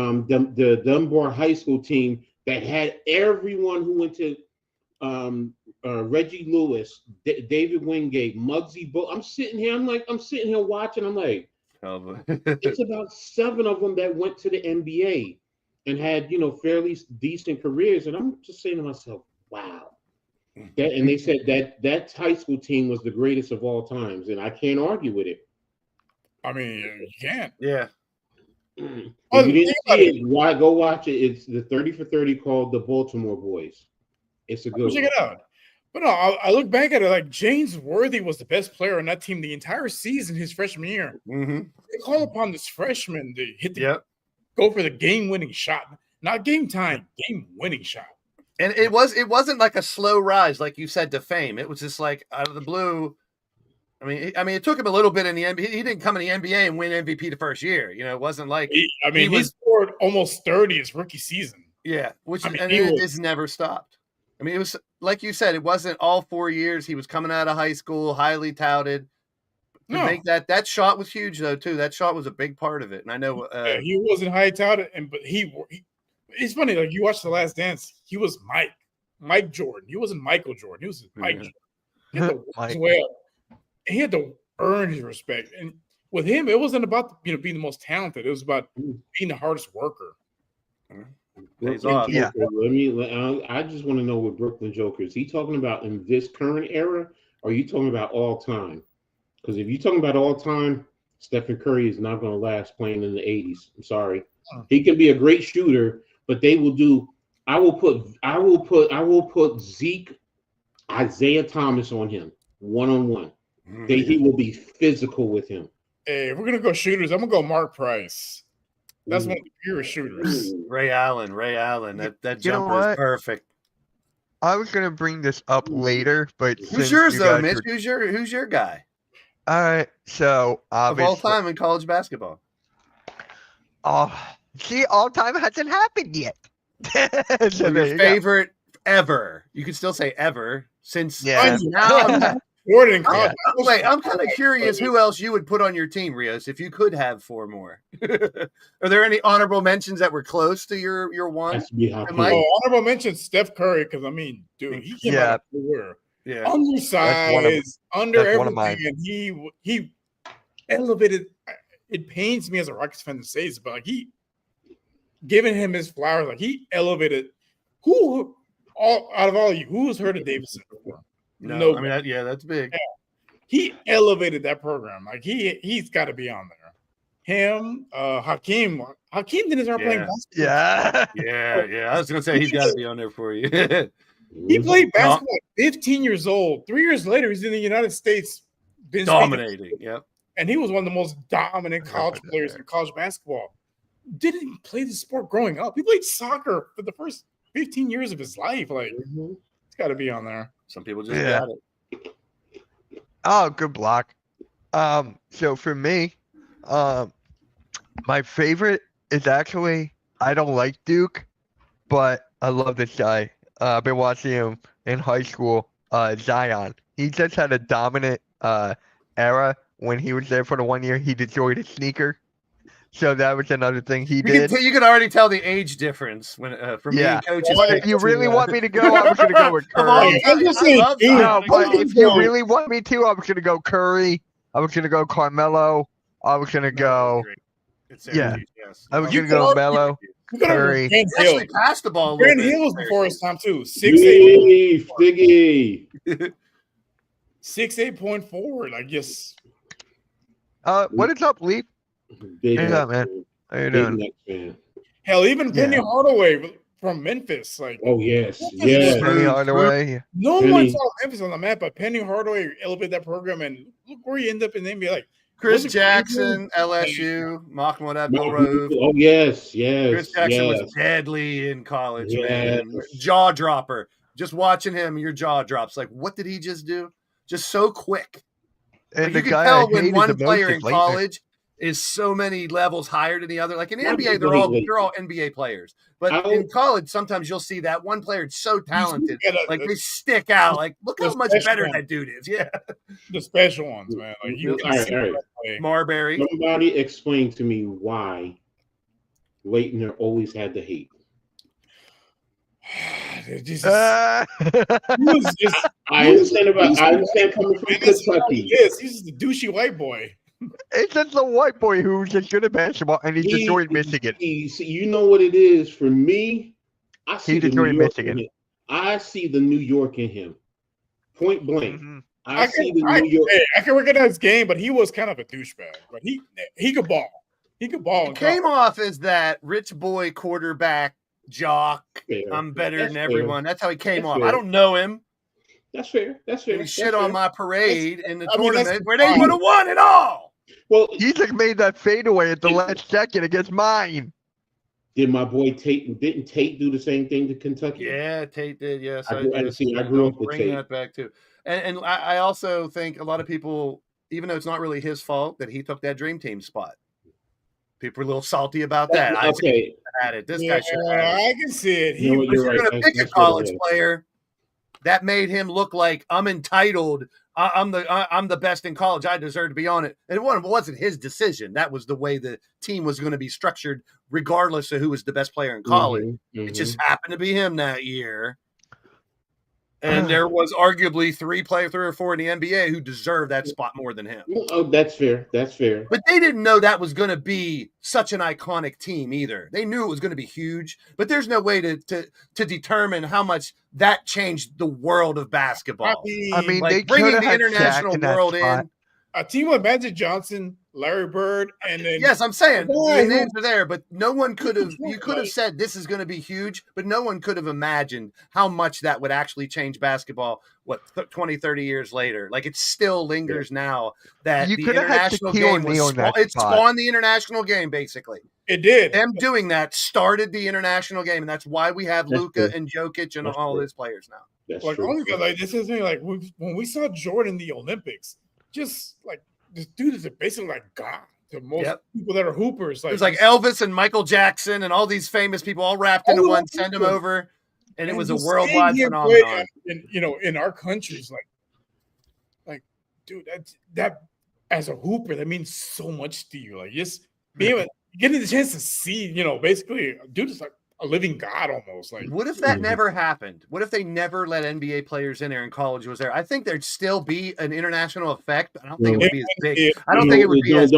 [SPEAKER 4] the Dunbar High School team that had everyone who went to Reggie Lewis, David Wingate, Muggsy Bogues. I'm sitting here watching. I'm like. It's about 7 of them that went to the NBA and had, fairly decent careers. And I'm just saying to myself, wow. And they said that high school team was the greatest of all times. And I can't argue with it.
[SPEAKER 5] I mean, you can't.
[SPEAKER 3] Yeah.
[SPEAKER 4] If you didn't see it, why go watch it? It's the 30 for 30 called the Baltimore Boys. It's a good one.
[SPEAKER 5] Check it out. But no, I look back at it like James Worthy was the best player on that team the entire season, his freshman year.
[SPEAKER 3] Mm-hmm.
[SPEAKER 5] They call upon this freshman to go for the game-winning shot, not game time, game-winning shot.
[SPEAKER 3] And it wasn't like a slow rise, like you said, to fame. It was just like out of the blue. I mean, it took him a little bit in the NBA. He didn't come in the NBA and win MVP the first year. It wasn't like
[SPEAKER 5] he scored almost 30 his rookie season.
[SPEAKER 3] Yeah, it just never stopped. I mean, it was like you said, it wasn't all 4 years. He was coming out of high school, highly touted. To make that shot was huge though too. That shot was a big part of it. And I know
[SPEAKER 5] he wasn't high touted, but he It's funny, like you watch The Last Dance, he was Mike Jordan. He wasn't Michael Jordan. He was Mike Jordan. He had to work his way up. He had to earn his respect. And with him, it wasn't about being the most talented. It was about being the hardest worker.
[SPEAKER 4] Yeah. I just want to know with Brooklyn Joker, is he talking about in this current era, or are you talking about all time? Because if you're talking about all time, Stephen Curry is not going to last playing in the 80s. I'm sorry. He can be a great shooter, but they will do. I will put Zeke, Isaiah Thomas on him one-on-one. He will be physical with him.
[SPEAKER 5] Hey, if we're gonna go shooters, I'm gonna go Mark Price. That's one of the purest shooters.
[SPEAKER 3] Ray Allen. That jumper is perfect.
[SPEAKER 2] I was gonna bring this up later, but
[SPEAKER 3] who's yours though, Mitch? Who's your guy?
[SPEAKER 2] All right, so obviously,
[SPEAKER 3] of all time in college basketball.
[SPEAKER 2] See, all time hasn't happened yet.
[SPEAKER 3] So your favorite ever? You can still say ever since.
[SPEAKER 2] Yeah.
[SPEAKER 5] Jordan.
[SPEAKER 3] Wait, I'm kind of curious who else you would put on your team, Rios, if you could have 4 more. Are there any honorable mentions that were close to your one?
[SPEAKER 5] Honorable mention Steph Curry, because dude, he came out of nowhere.
[SPEAKER 3] Yeah,
[SPEAKER 5] undersized, under everything, and he elevated. It pains me as a Rockets fan to say this, but he giving him his flowers, he elevated. Out of all you, who's heard of Davidson before?
[SPEAKER 3] No, that's big.
[SPEAKER 5] Yeah. He elevated that program. He's got to be on there. Him, Hakeem didn't start playing basketball.
[SPEAKER 3] Yeah. I was gonna say he's got to be on there for you.
[SPEAKER 5] He played basketball at 15 years old. 3 years later, he's in the United States,
[SPEAKER 3] dominating. Yep.
[SPEAKER 5] And he was one of the most dominant college players in college basketball. Didn't play the sport growing up. He played soccer for the first 15 years of his life. It's got to be on there.
[SPEAKER 3] Some people just got it.
[SPEAKER 2] Oh, good block. So for me, my favorite is actually, I don't like Duke, but I love this guy. I've been watching him in high school. Zion. He just had a dominant era when he was there for the 1 year. He destroyed his sneaker. So that was another thing he did.
[SPEAKER 3] You can already tell the age difference from me and coaches.
[SPEAKER 2] But if you really want me to go, I was going to go with Curry. But if you really want me to, I was going to go Curry. I was going to go Carmelo. I was going to go. I was going to go Melo. Curry.
[SPEAKER 3] Actually passed the ball.
[SPEAKER 5] Grant Hill was before his time too. 6'8". 6'8.4". I guess.
[SPEAKER 2] What is up, Leap? Hey, man. How you doing?
[SPEAKER 5] Hell, even Penny Hardaway from Memphis.
[SPEAKER 2] Penny Hardaway.
[SPEAKER 5] No one saw Memphis on the map, but Penny Hardaway elevated that program, and look where he ended up in the NBA.
[SPEAKER 3] Chris Jackson, LSU, Mahmoud Abdul-Rauf.
[SPEAKER 4] Oh, yes.
[SPEAKER 3] Chris Jackson was deadly in college, man. Jaw dropper. Just watching him, your jaw drops. What did he just do? Just so quick.
[SPEAKER 2] And
[SPEAKER 3] you can tell when one player in college is so many levels higher than the other. In the NBA, they're all NBA players. But in college, sometimes you'll see that one player is so talented, they stick out. Look how much better that dude is. Yeah,
[SPEAKER 5] the special ones, man.
[SPEAKER 4] All right.
[SPEAKER 3] Marbury.
[SPEAKER 4] Somebody explain to me why Leitner always had the hate.
[SPEAKER 5] I
[SPEAKER 4] understand coming from Kentucky.
[SPEAKER 5] Yes, he's the douchey white boy.
[SPEAKER 2] It's just a white boy who's just good at basketball, and he destroyed Michigan.
[SPEAKER 4] You know what it is for me? I see the New York
[SPEAKER 2] Michigan.
[SPEAKER 4] I see the New York in him, point blank.
[SPEAKER 5] Mm-hmm. I can recognize game, but he was kind of a douchebag. But he could ball. He could ball.
[SPEAKER 3] He came off as that rich boy quarterback jock. I'm better than everyone. That's how he came off. I don't know him.
[SPEAKER 4] That's fair.
[SPEAKER 3] He shit on my parade in the tournament where they would have won it all.
[SPEAKER 2] Well, he just made that fadeaway at the last second against mine.
[SPEAKER 4] Did my boy Tate? Didn't Tate do the same thing to Kentucky?
[SPEAKER 3] Yeah, Tate did. Yes,
[SPEAKER 4] I grew up with
[SPEAKER 3] Tate. Bring that back too. And I also think a lot of people, even though it's not really his fault, that he took that dream team spot. People are a little salty about that.
[SPEAKER 4] Okay,
[SPEAKER 3] this guy should have had it.
[SPEAKER 5] I can see it.
[SPEAKER 3] If you're going to pick a college player, that made him look like I'm entitled. I'm the best in college. I deserve to be on it. And it wasn't his decision. That was the way the team was going to be structured, regardless of who was the best player in college. It just happened to be him that year. And there was arguably three or four in the NBA who deserved that spot more than him.
[SPEAKER 4] Oh, that's fair. That's fair.
[SPEAKER 3] But they didn't know that was going to be such an iconic team either. They knew it was going to be huge, but there's no way to determine how much that changed the world of basketball.
[SPEAKER 2] I mean,
[SPEAKER 3] like
[SPEAKER 2] they
[SPEAKER 3] bringing the
[SPEAKER 2] had
[SPEAKER 3] international
[SPEAKER 2] Shaq in that
[SPEAKER 3] world
[SPEAKER 2] spot.
[SPEAKER 3] in.
[SPEAKER 5] A team with Magic Johnson, Larry Bird, and then
[SPEAKER 3] Yes, I'm saying the names are there, but no one could have. You could have said this is going to be huge, but no one could have imagined how much that would actually change basketball. 20, 30 years later, like it still lingers now. That
[SPEAKER 2] You
[SPEAKER 3] the
[SPEAKER 2] could have had
[SPEAKER 3] international
[SPEAKER 2] Shaquille
[SPEAKER 3] game
[SPEAKER 2] O'Neal in that
[SPEAKER 3] it
[SPEAKER 2] spot.
[SPEAKER 3] spawned the international game. Basically,
[SPEAKER 5] it did.
[SPEAKER 3] them doing that started the international game, and that's why we have
[SPEAKER 4] That's
[SPEAKER 3] Luka
[SPEAKER 4] true.
[SPEAKER 3] and Jokic and
[SPEAKER 4] That's
[SPEAKER 3] all
[SPEAKER 4] true.
[SPEAKER 3] these players now.
[SPEAKER 4] That's
[SPEAKER 5] Like,
[SPEAKER 4] true.
[SPEAKER 5] only because, like, this is like when we saw Jordan in the Olympics, just like this dude is basically like God to most
[SPEAKER 3] Yep.
[SPEAKER 5] people that are hoopers.
[SPEAKER 3] It was like Elvis and Michael Jackson and all these famous people all wrapped into
[SPEAKER 5] All
[SPEAKER 3] one.
[SPEAKER 5] those
[SPEAKER 3] Send them
[SPEAKER 5] people.
[SPEAKER 3] over, and it was a
[SPEAKER 5] just
[SPEAKER 3] worldwide
[SPEAKER 5] seeing him
[SPEAKER 3] phenomenon.
[SPEAKER 5] play in our countries, like, dude, that as a hooper, that means so much to you. Like, just being able, getting the chance to see, basically, dude is like a living god almost. Like,
[SPEAKER 3] What if that
[SPEAKER 4] Mhm.
[SPEAKER 3] never happened? What if they never let NBA players in there and college was there? I think there'd still be an international effect, but I don't think it would be as big. I don't think it would be as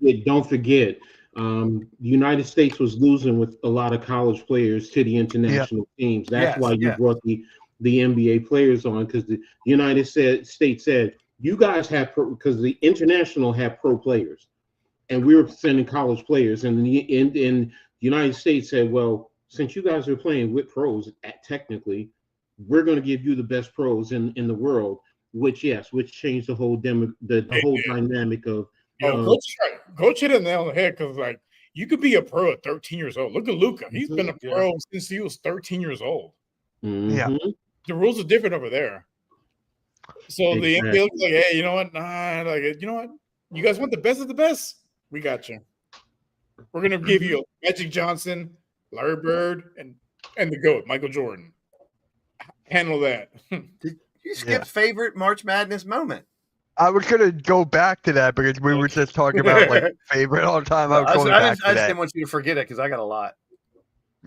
[SPEAKER 3] big.
[SPEAKER 4] Don't forget. The United States was losing with a lot of college players to the international teams. That's
[SPEAKER 3] Yes,
[SPEAKER 4] why you
[SPEAKER 3] yes.
[SPEAKER 4] brought the NBA players on, because the United States said you guys have because the international had pro players, and we were sending college players, and the United States said, well, since you guys are playing with pros, technically, we're going to give you the best pros in the world, which changed the whole whole dynamic of.
[SPEAKER 5] Coach hit it nail on the head because, like, you could be a pro at 13 years old. Look at Luka; he's been a pro since he was 13 years old.
[SPEAKER 4] Mhm.
[SPEAKER 5] The rules are different over there. So the NBA was like, hey, you know what? You guys want the best of the best? We got you. We're gonna give you Magic Johnson, Larry Bird, and the GOAT, Michael Jordan. Handle that.
[SPEAKER 3] You skipped favorite March Madness moment.
[SPEAKER 2] I was gonna go back to that because we were just talking about like favorite all the time. I was going back to
[SPEAKER 3] I just
[SPEAKER 2] that.
[SPEAKER 3] didn't want you to forget it because I got a lot.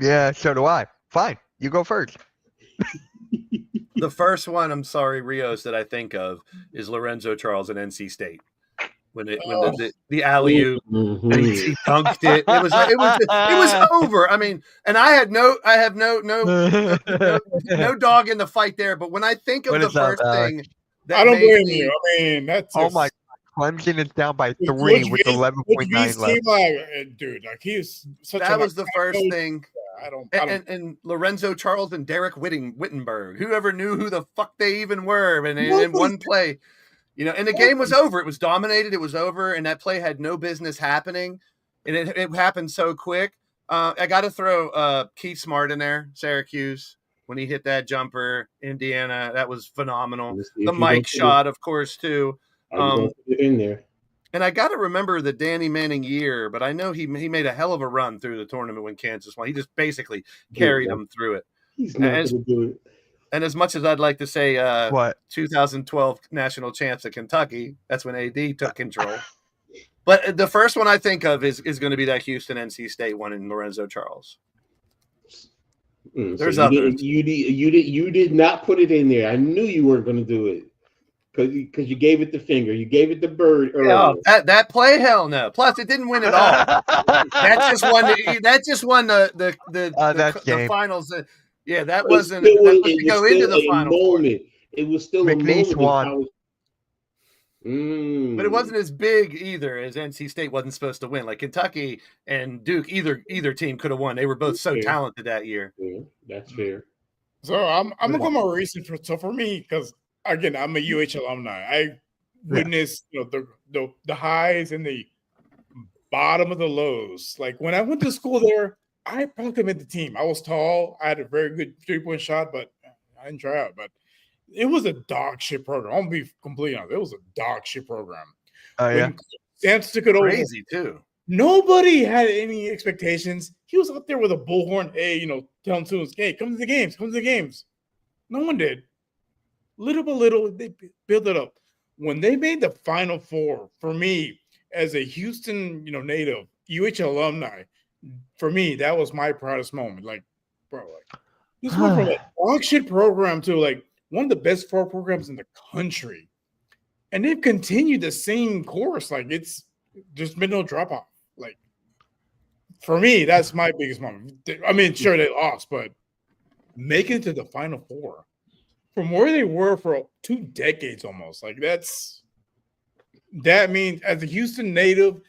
[SPEAKER 2] Yeah, so do I. Fine, you go first.
[SPEAKER 3] The first one, I'm sorry, Rios, that I think of is Lorenzo Charles at NC State. When the alley-oop,
[SPEAKER 4] Mhm.
[SPEAKER 3] and he dunked it. It was over. I mean, and I have no dog in the fight there. But when I think of
[SPEAKER 2] What
[SPEAKER 3] the
[SPEAKER 2] is that,
[SPEAKER 3] first
[SPEAKER 2] Alex?
[SPEAKER 3] thing, that
[SPEAKER 5] I don't
[SPEAKER 3] made
[SPEAKER 5] blame
[SPEAKER 3] me-
[SPEAKER 5] you. I mean, that's
[SPEAKER 2] Oh
[SPEAKER 5] just,
[SPEAKER 2] my! Clemson is down by
[SPEAKER 5] Coach
[SPEAKER 2] 3 with
[SPEAKER 5] V's-
[SPEAKER 2] 11.9
[SPEAKER 5] Coach V's
[SPEAKER 2] left.
[SPEAKER 5] team, like, dude, like he's such
[SPEAKER 3] That
[SPEAKER 5] a,
[SPEAKER 3] was the first thing.
[SPEAKER 5] I don't.
[SPEAKER 3] And Lorenzo Charles and Derek Wittenberg. Whoever knew who the fuck they even were, and in one play, and the game was over. It was dominated. It was over, and that play had no business happening, and it happened so quick. I got to throw Keith Smart in there, Syracuse, when he hit that jumper. Indiana, that was phenomenal.
[SPEAKER 4] Let's see if
[SPEAKER 3] The
[SPEAKER 4] you
[SPEAKER 3] Mike
[SPEAKER 4] don't put
[SPEAKER 3] shot, of course, too.
[SPEAKER 4] I'm gonna put it in there.
[SPEAKER 3] And I got to remember the Danny Manning year, but I know he made a hell of a run through the tournament when Kansas won. He just basically carried them through it.
[SPEAKER 4] He's not
[SPEAKER 3] As-
[SPEAKER 4] going to do it.
[SPEAKER 3] And as much as I'd like to say
[SPEAKER 2] What?
[SPEAKER 3] 2012 national champs at Kentucky, that's when AD took control. But the first one I think of is going to be that Houston NC State one in Lorenzo Charles. There's
[SPEAKER 4] So
[SPEAKER 3] others.
[SPEAKER 4] you did not put it in there. I knew you weren't going to do it because you gave it the finger. You gave it the bird earlier.
[SPEAKER 3] Oh, that play, hell no. Plus, it didn't win at all. That just won. That just won the
[SPEAKER 2] game.
[SPEAKER 3] finals. Yeah, that
[SPEAKER 4] It was
[SPEAKER 3] wasn't.
[SPEAKER 4] still-
[SPEAKER 3] That was
[SPEAKER 4] it
[SPEAKER 3] to
[SPEAKER 4] was
[SPEAKER 3] go into
[SPEAKER 4] still
[SPEAKER 3] the
[SPEAKER 4] a
[SPEAKER 3] final four.
[SPEAKER 4] moment. It was still
[SPEAKER 2] McNeese
[SPEAKER 4] a moment.
[SPEAKER 2] won.
[SPEAKER 3] But it wasn't as big either as NC State wasn't supposed to win. Like Kentucky and Duke, either team could have won. They were both so
[SPEAKER 4] Yeah.
[SPEAKER 3] talented that year.
[SPEAKER 4] Yeah, that's fair.
[SPEAKER 5] So I'm gonna go more recent. So for me, because again, I'm a UH alumni. I witnessed the highs and the bottom of the lows. Like when I went to school there, I probably made the team. I was tall. I had a very good 3-point shot, but I didn't try out. But it was a dog shit program. I'm gonna be completely honest. It was a dog shit program.
[SPEAKER 2] Oh yeah.
[SPEAKER 5] When Stamps took it over,
[SPEAKER 3] Crazy too.
[SPEAKER 5] nobody had any expectations. He was up there with a bullhorn. Hey, telling students, hey, come to the games. No one did. Little by little, they built it up. when they made the Final Four, for me, as a Houston, native, UH alumni, for me, that was my proudest moment. Like, bro, this went from a dog shit program to like one of the best 4 programs in the country. And they've continued the same course. Like, it's just been no drop off. Like, for me, that's my biggest moment. I mean, sure, they lost, but making it to the Final Four from where they were for 2 decades almost, like that means as a Houston native,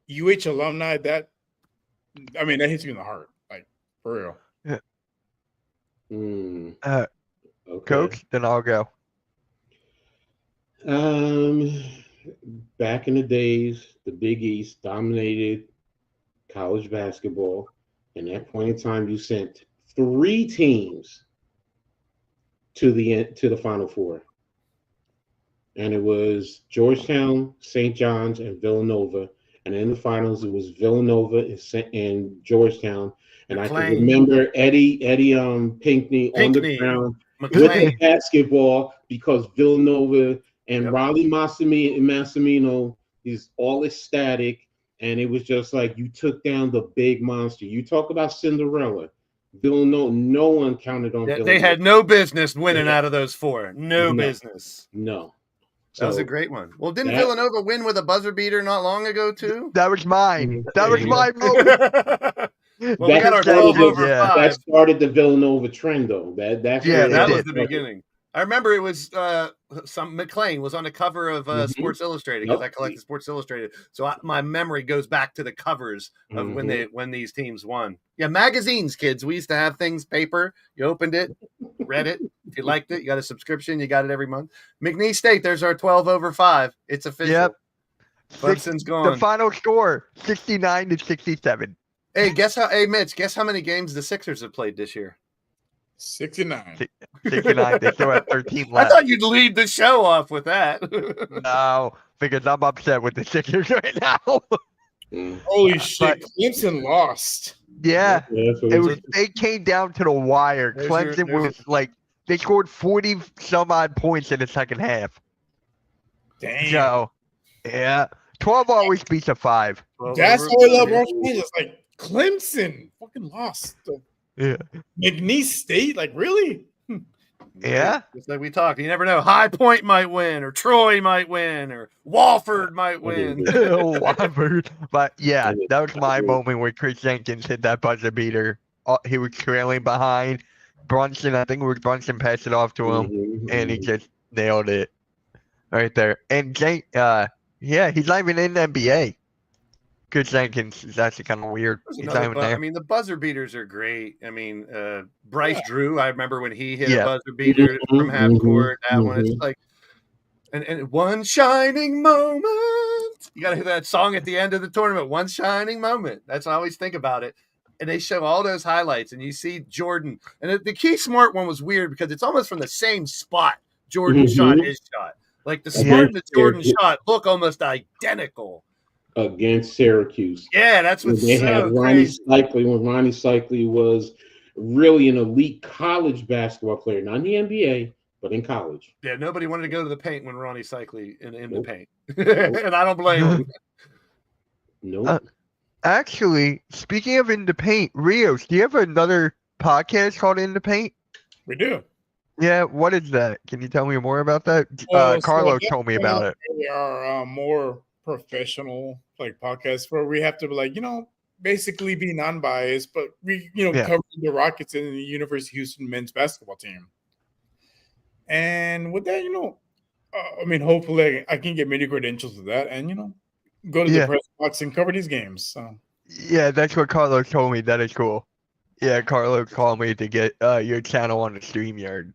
[SPEAKER 5] UH alumni, that hits you in the heart, like for real.
[SPEAKER 2] Yeah.
[SPEAKER 4] Okay.
[SPEAKER 2] Coach, then I'll go.
[SPEAKER 4] Back in the days, the Big East dominated college basketball. And at that point in time, you sent 3 teams to the Final Four, and it was Georgetown, St. John's, and Villanova. And in the finals, it was Villanova and Georgetown. And I can remember Eddie Pinckney on the ground with the basketball because Villanova and Raleigh Massimino is all ecstatic. And it was just like you took down the big monster. You talk about Cinderella. Villanova, no one counted on Villanova.
[SPEAKER 3] They had no business winning out of those 4. No business.
[SPEAKER 4] No.
[SPEAKER 3] That was a great one. Well, didn't Villanova win with a buzzer beater not long ago, too?
[SPEAKER 2] That was mine. That was my moment.
[SPEAKER 3] Well, we got our 12 over 5.
[SPEAKER 4] That started the Villanova trend, though. That
[SPEAKER 3] was the beginning. I remember it was some McLean was on the cover of Sports Illustrated because I collected Sports Illustrated. So my memory goes back to the covers of when these teams won. Yeah, magazines, kids. We used to have things, paper. You opened it, read it. If you liked it, you got a subscription. You got it every month. McNeese State, there's our 12 over 5. It's official.
[SPEAKER 2] Yep.
[SPEAKER 3] Clemson's gone.
[SPEAKER 2] The final score, 69-67.
[SPEAKER 3] Hey, Mitch, guess how many games the Sixers have played this year?
[SPEAKER 5] 69.
[SPEAKER 2] 69. They still have 13 left.
[SPEAKER 3] I thought you'd lead the show off with that.
[SPEAKER 2] No, because I'm upset with the Sixers right now.
[SPEAKER 5] Holy shit. Clemson lost.
[SPEAKER 2] Yeah. They came down to the wire. Clemson was like, they scored 40 some odd points in the second half.
[SPEAKER 5] Damn.
[SPEAKER 2] So, yeah. 12 always beats a 5.
[SPEAKER 5] That's why I love March Madness. Like, Clemson fucking lost.
[SPEAKER 2] Yeah.
[SPEAKER 5] McNeese State, like really?
[SPEAKER 2] Yeah.
[SPEAKER 3] It's like we talked. You never know. High Point might win, or Troy might win, or Wofford might win.
[SPEAKER 2] Wofford. But yeah, that was my moment where Chris Jenkins hit that buzzer beater. He was trailing behind Brunson. I think it was Brunson passed it off to him, and he just nailed it right there. And he's not even in the NBA. Chris Jenkins is actually kind of weird. He's not even there.
[SPEAKER 3] I mean, the buzzer beaters are great. I mean, Bryce Drew, I remember when he hit a buzzer beater from half court. That one, it's like, and one shining moment. You got to hear that song at the end of the tournament. One shining moment. That's what I always think about it. And they show all those highlights, and you see Jordan. And the Key Smart one was weird because it's almost from the same spot Jordan shot his shot. Like the Smart and the Jordan shot look almost identical.
[SPEAKER 4] Against Syracuse.
[SPEAKER 3] Yeah, that's what
[SPEAKER 4] they had Ronnie Cycli when Ronnie Cycli was really an elite college basketball player, not in the NBA, but in college.
[SPEAKER 3] Yeah, nobody wanted to go to the paint when Ronnie Cycli in the paint. And I don't blame him.
[SPEAKER 4] No.
[SPEAKER 2] Actually, speaking of In the Paint, Rios, do you have another podcast called In the Paint?
[SPEAKER 5] We do.
[SPEAKER 2] Yeah, what is that? Can you tell me more about that? Carlo told me about it.
[SPEAKER 5] We are more professional podcasts where we have to basically be non-biased, but we cover the Rockets and the University of Houston men's basketball team. And with that, hopefully I can get many credentials with that and go to the press box and cover these games. So
[SPEAKER 2] yeah, that's what Carlo told me. That is cool. Yeah, Carlo called me to get your channel on the StreamYard.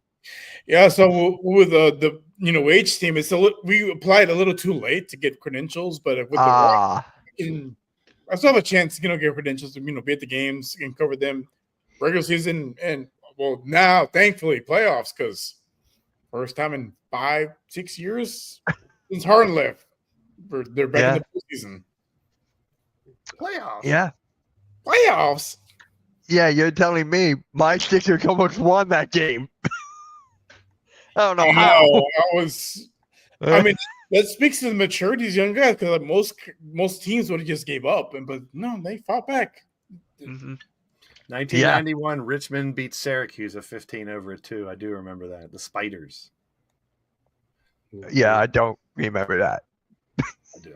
[SPEAKER 5] Yeah, so with the H team, we applied a little too late to get credentials, but with the Rockets, I still have a chance to get credentials to be at the games and cover them regular season and now thankfully playoffs because first time in 5-6 years since Harden left, they're back in the postseason.
[SPEAKER 3] Playoffs.
[SPEAKER 2] Yeah.
[SPEAKER 5] Playoffs.
[SPEAKER 2] Yeah, you're telling me my Sixers almost won that game. I don't know how.
[SPEAKER 5] that speaks to the maturity of these young guys, because like most teams would have just gave up, but no, they fought back.
[SPEAKER 2] Mm-hmm.
[SPEAKER 3] 1991, Richmond beat Syracuse a 15-2. I do remember that. The Spiders.
[SPEAKER 2] Yeah, I don't remember that.
[SPEAKER 3] I do.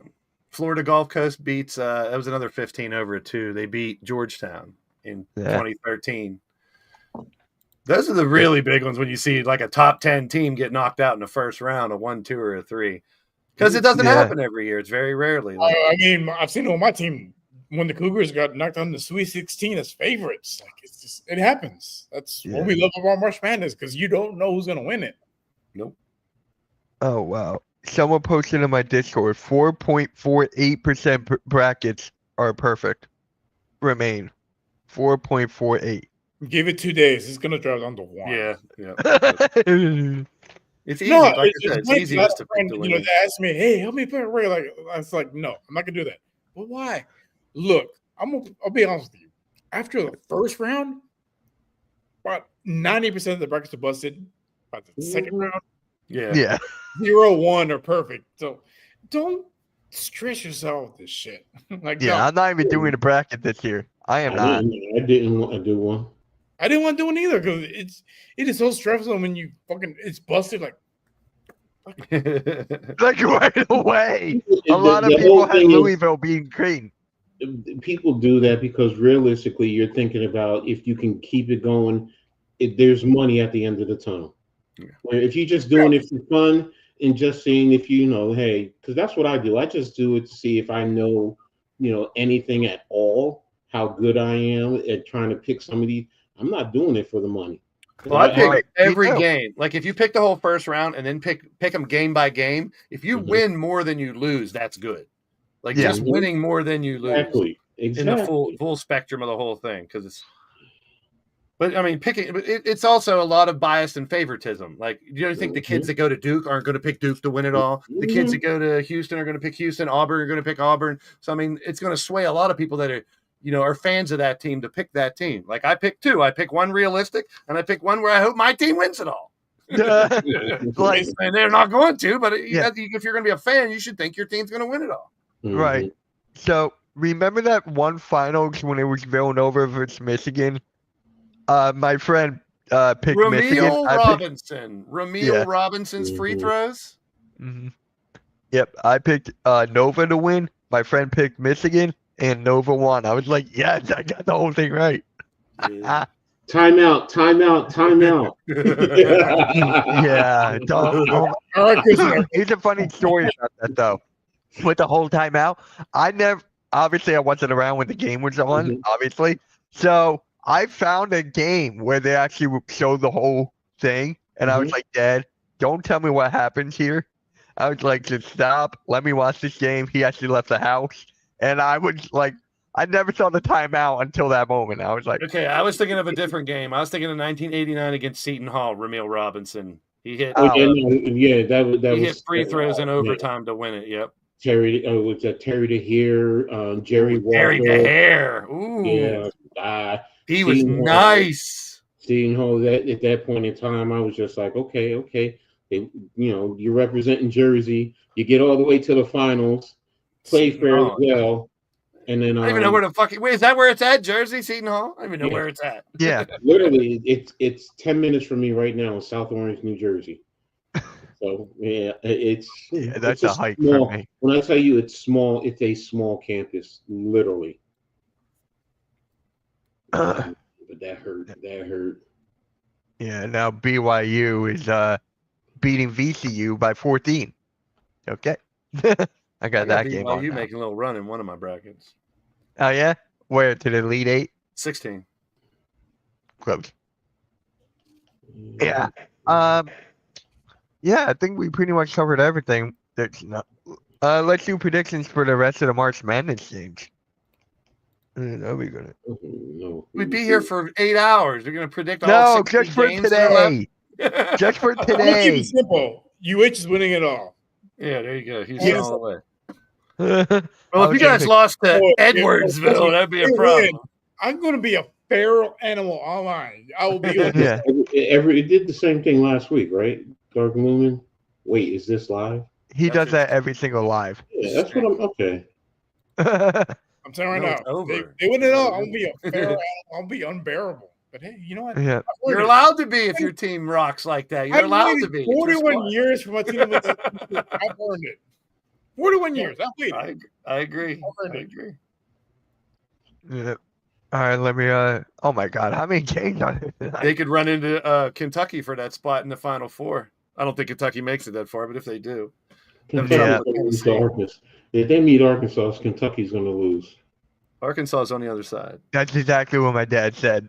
[SPEAKER 3] Florida Gulf Coast beats. That was another 15-2. They beat Georgetown in 2013. Those are the really big ones when you see like a top 10 team get knocked out in the first round, a 1, 2, or a 3. Because it doesn't happen every year. It's very rarely. Like,
[SPEAKER 5] I mean, I've seen it on my team when the Cougars got knocked out in the Sweet 16 as favorites. Like it happens. That's what we love about March Madness, because you don't know who's gonna win it.
[SPEAKER 3] Nope.
[SPEAKER 2] Oh wow! Someone posted in my Discord 4.48% brackets are perfect. Remain 4.48.
[SPEAKER 5] Give it 2 days. It's gonna drop down to 1.
[SPEAKER 3] Yeah. It's easy.
[SPEAKER 5] No,
[SPEAKER 3] like I said, it's easy just to pick the
[SPEAKER 5] winner. They asked me, "Hey, help me pick a ring." Like I was like, "No, I'm not gonna do that." But why? Look, I'll be honest with you. After the first round, about 90% of the brackets are busted. By the second round, 0-1 are perfect. So don't stress yourself with this shit. Like,
[SPEAKER 2] I'm not even doing a bracket this year. I am not.
[SPEAKER 4] I didn't want to do one.
[SPEAKER 5] I didn't want to do one either, because it is so stressful when you it's busted like
[SPEAKER 2] right away. A lot of people had Louisville being Creighton.
[SPEAKER 4] People do that because realistically, you're thinking about if you can keep it going, there's money at the end of the tunnel. Yeah. If you're just doing it for fun and just seeing if hey, because that's what I do. I just do it to see if I know, anything at all, how good I am at trying to pick some of these. I'm not doing it for the money.
[SPEAKER 3] Well, I pick every game. Like if you pick the whole first round and then pick them game by game, if you win more than you lose, that's good. Like just winning more than you lose in the full spectrum of the whole thing. But I mean, it's also a lot of bias and favoritism. Like, you think the kids that go to Duke aren't going to pick Duke to win it all? The kids that go to Houston are going to pick Houston. Auburn are going to pick Auburn. So I mean, it's going to sway a lot of people that are, are fans of that team to pick that team. Like I pick 2. I pick one realistic, and I pick one where I hope my team wins it all. Like, and they're not going to, but if you're going to be a fan, you should think your team's going to win it all.
[SPEAKER 2] Right. So remember that one finals when it was Villanova versus Michigan? My friend picked Michigan.
[SPEAKER 3] Ramil Robinson's free throws.
[SPEAKER 2] Mm-hmm. Yep, I picked Nova to win. My friend picked Michigan, and Nova won. I was like, yes, I got the whole thing right.
[SPEAKER 4] Yeah. Timeout.
[SPEAKER 2] Yeah. Here's a funny story about that, though. With the whole timeout, I wasn't around when the game was on, obviously. So I found a game where they actually showed the whole thing, and I was like, Dad, don't tell me what happens here. I was like, just stop, let me watch this game. He actually left the house, and I was like, I never saw the timeout until that moment. I was like,
[SPEAKER 3] okay, I was thinking of a different game. I was thinking of 1989 against Seton Hall, Ramil Robinson. He hit
[SPEAKER 4] that
[SPEAKER 3] hit free throws in overtime to win it. Yep.
[SPEAKER 4] Terry DeHare, Jerry Walker.
[SPEAKER 3] Terry DeHare. Ooh.
[SPEAKER 4] Yeah.
[SPEAKER 3] He was nice.
[SPEAKER 4] Seeing how that at that point in time, I was just like, okay. You're representing Jersey. You get all the way to the finals, play fairly well, and then I
[SPEAKER 3] don't even know where the fucking is that where it's at? Jersey, Seton Hall? I don't even know where it's at.
[SPEAKER 2] Yeah,
[SPEAKER 4] literally, it's 10 minutes from me right now in South Orange, New Jersey. So
[SPEAKER 2] that's a hike for me.
[SPEAKER 4] When I tell you it's small, it's a small campus, literally. But that hurt.
[SPEAKER 2] Yeah, now BYU is beating VCU by 14. Okay. I got that game on.
[SPEAKER 3] BYU making a little run in one of my brackets.
[SPEAKER 2] Oh, yeah? Where? To the Elite 8?
[SPEAKER 3] 16.
[SPEAKER 2] Close. Yeah. Yeah, I think we pretty much covered everything. Let's do predictions for the rest of the March Madness games. Are we gonna?
[SPEAKER 4] No.
[SPEAKER 3] We'd be here for 8 hours. We're gonna predict all 16
[SPEAKER 2] just for
[SPEAKER 3] games
[SPEAKER 2] today. Just for today.
[SPEAKER 5] Keep it simple. UH is winning it all.
[SPEAKER 3] Yeah, there you go. He's all the way.
[SPEAKER 2] Well,
[SPEAKER 3] if you guys lost to Edwardsville, that'd be a problem.
[SPEAKER 5] I'm going to be a feral animal online. I will be.
[SPEAKER 4] It did the same thing last week, right? Dark Lumen. Wait, is this live?
[SPEAKER 2] He
[SPEAKER 3] That's
[SPEAKER 2] does that every single live.
[SPEAKER 4] Yeah, that's what I'm okay.
[SPEAKER 5] I'm telling
[SPEAKER 3] No,
[SPEAKER 5] right
[SPEAKER 3] it's
[SPEAKER 5] now,
[SPEAKER 3] over.
[SPEAKER 5] they win it all. I'll be a fair. I'll be unbearable. But hey, you know what?
[SPEAKER 2] Yeah.
[SPEAKER 3] You're allowed to be if your team rocks like that. You're
[SPEAKER 5] I've
[SPEAKER 3] allowed to
[SPEAKER 5] waited
[SPEAKER 3] be. It's your
[SPEAKER 5] 41
[SPEAKER 3] squad.
[SPEAKER 5] years for my team to win. I've earned it. 41 years. I've waited.
[SPEAKER 3] I agree.
[SPEAKER 5] I've earned
[SPEAKER 3] I
[SPEAKER 5] it.
[SPEAKER 3] agree.
[SPEAKER 2] Yeah. All right, let me. Oh my God, how many games on it?
[SPEAKER 3] They could run into Kentucky for that spot in the Final Four. I don't think Kentucky makes it that far, but if they do,
[SPEAKER 4] Kentucky's
[SPEAKER 2] Yeah.
[SPEAKER 4] gonna lose to Arkansas. If they meet Arkansas, Kentucky's going to lose.
[SPEAKER 3] Arkansas is on the other side.
[SPEAKER 2] That's exactly what my dad said.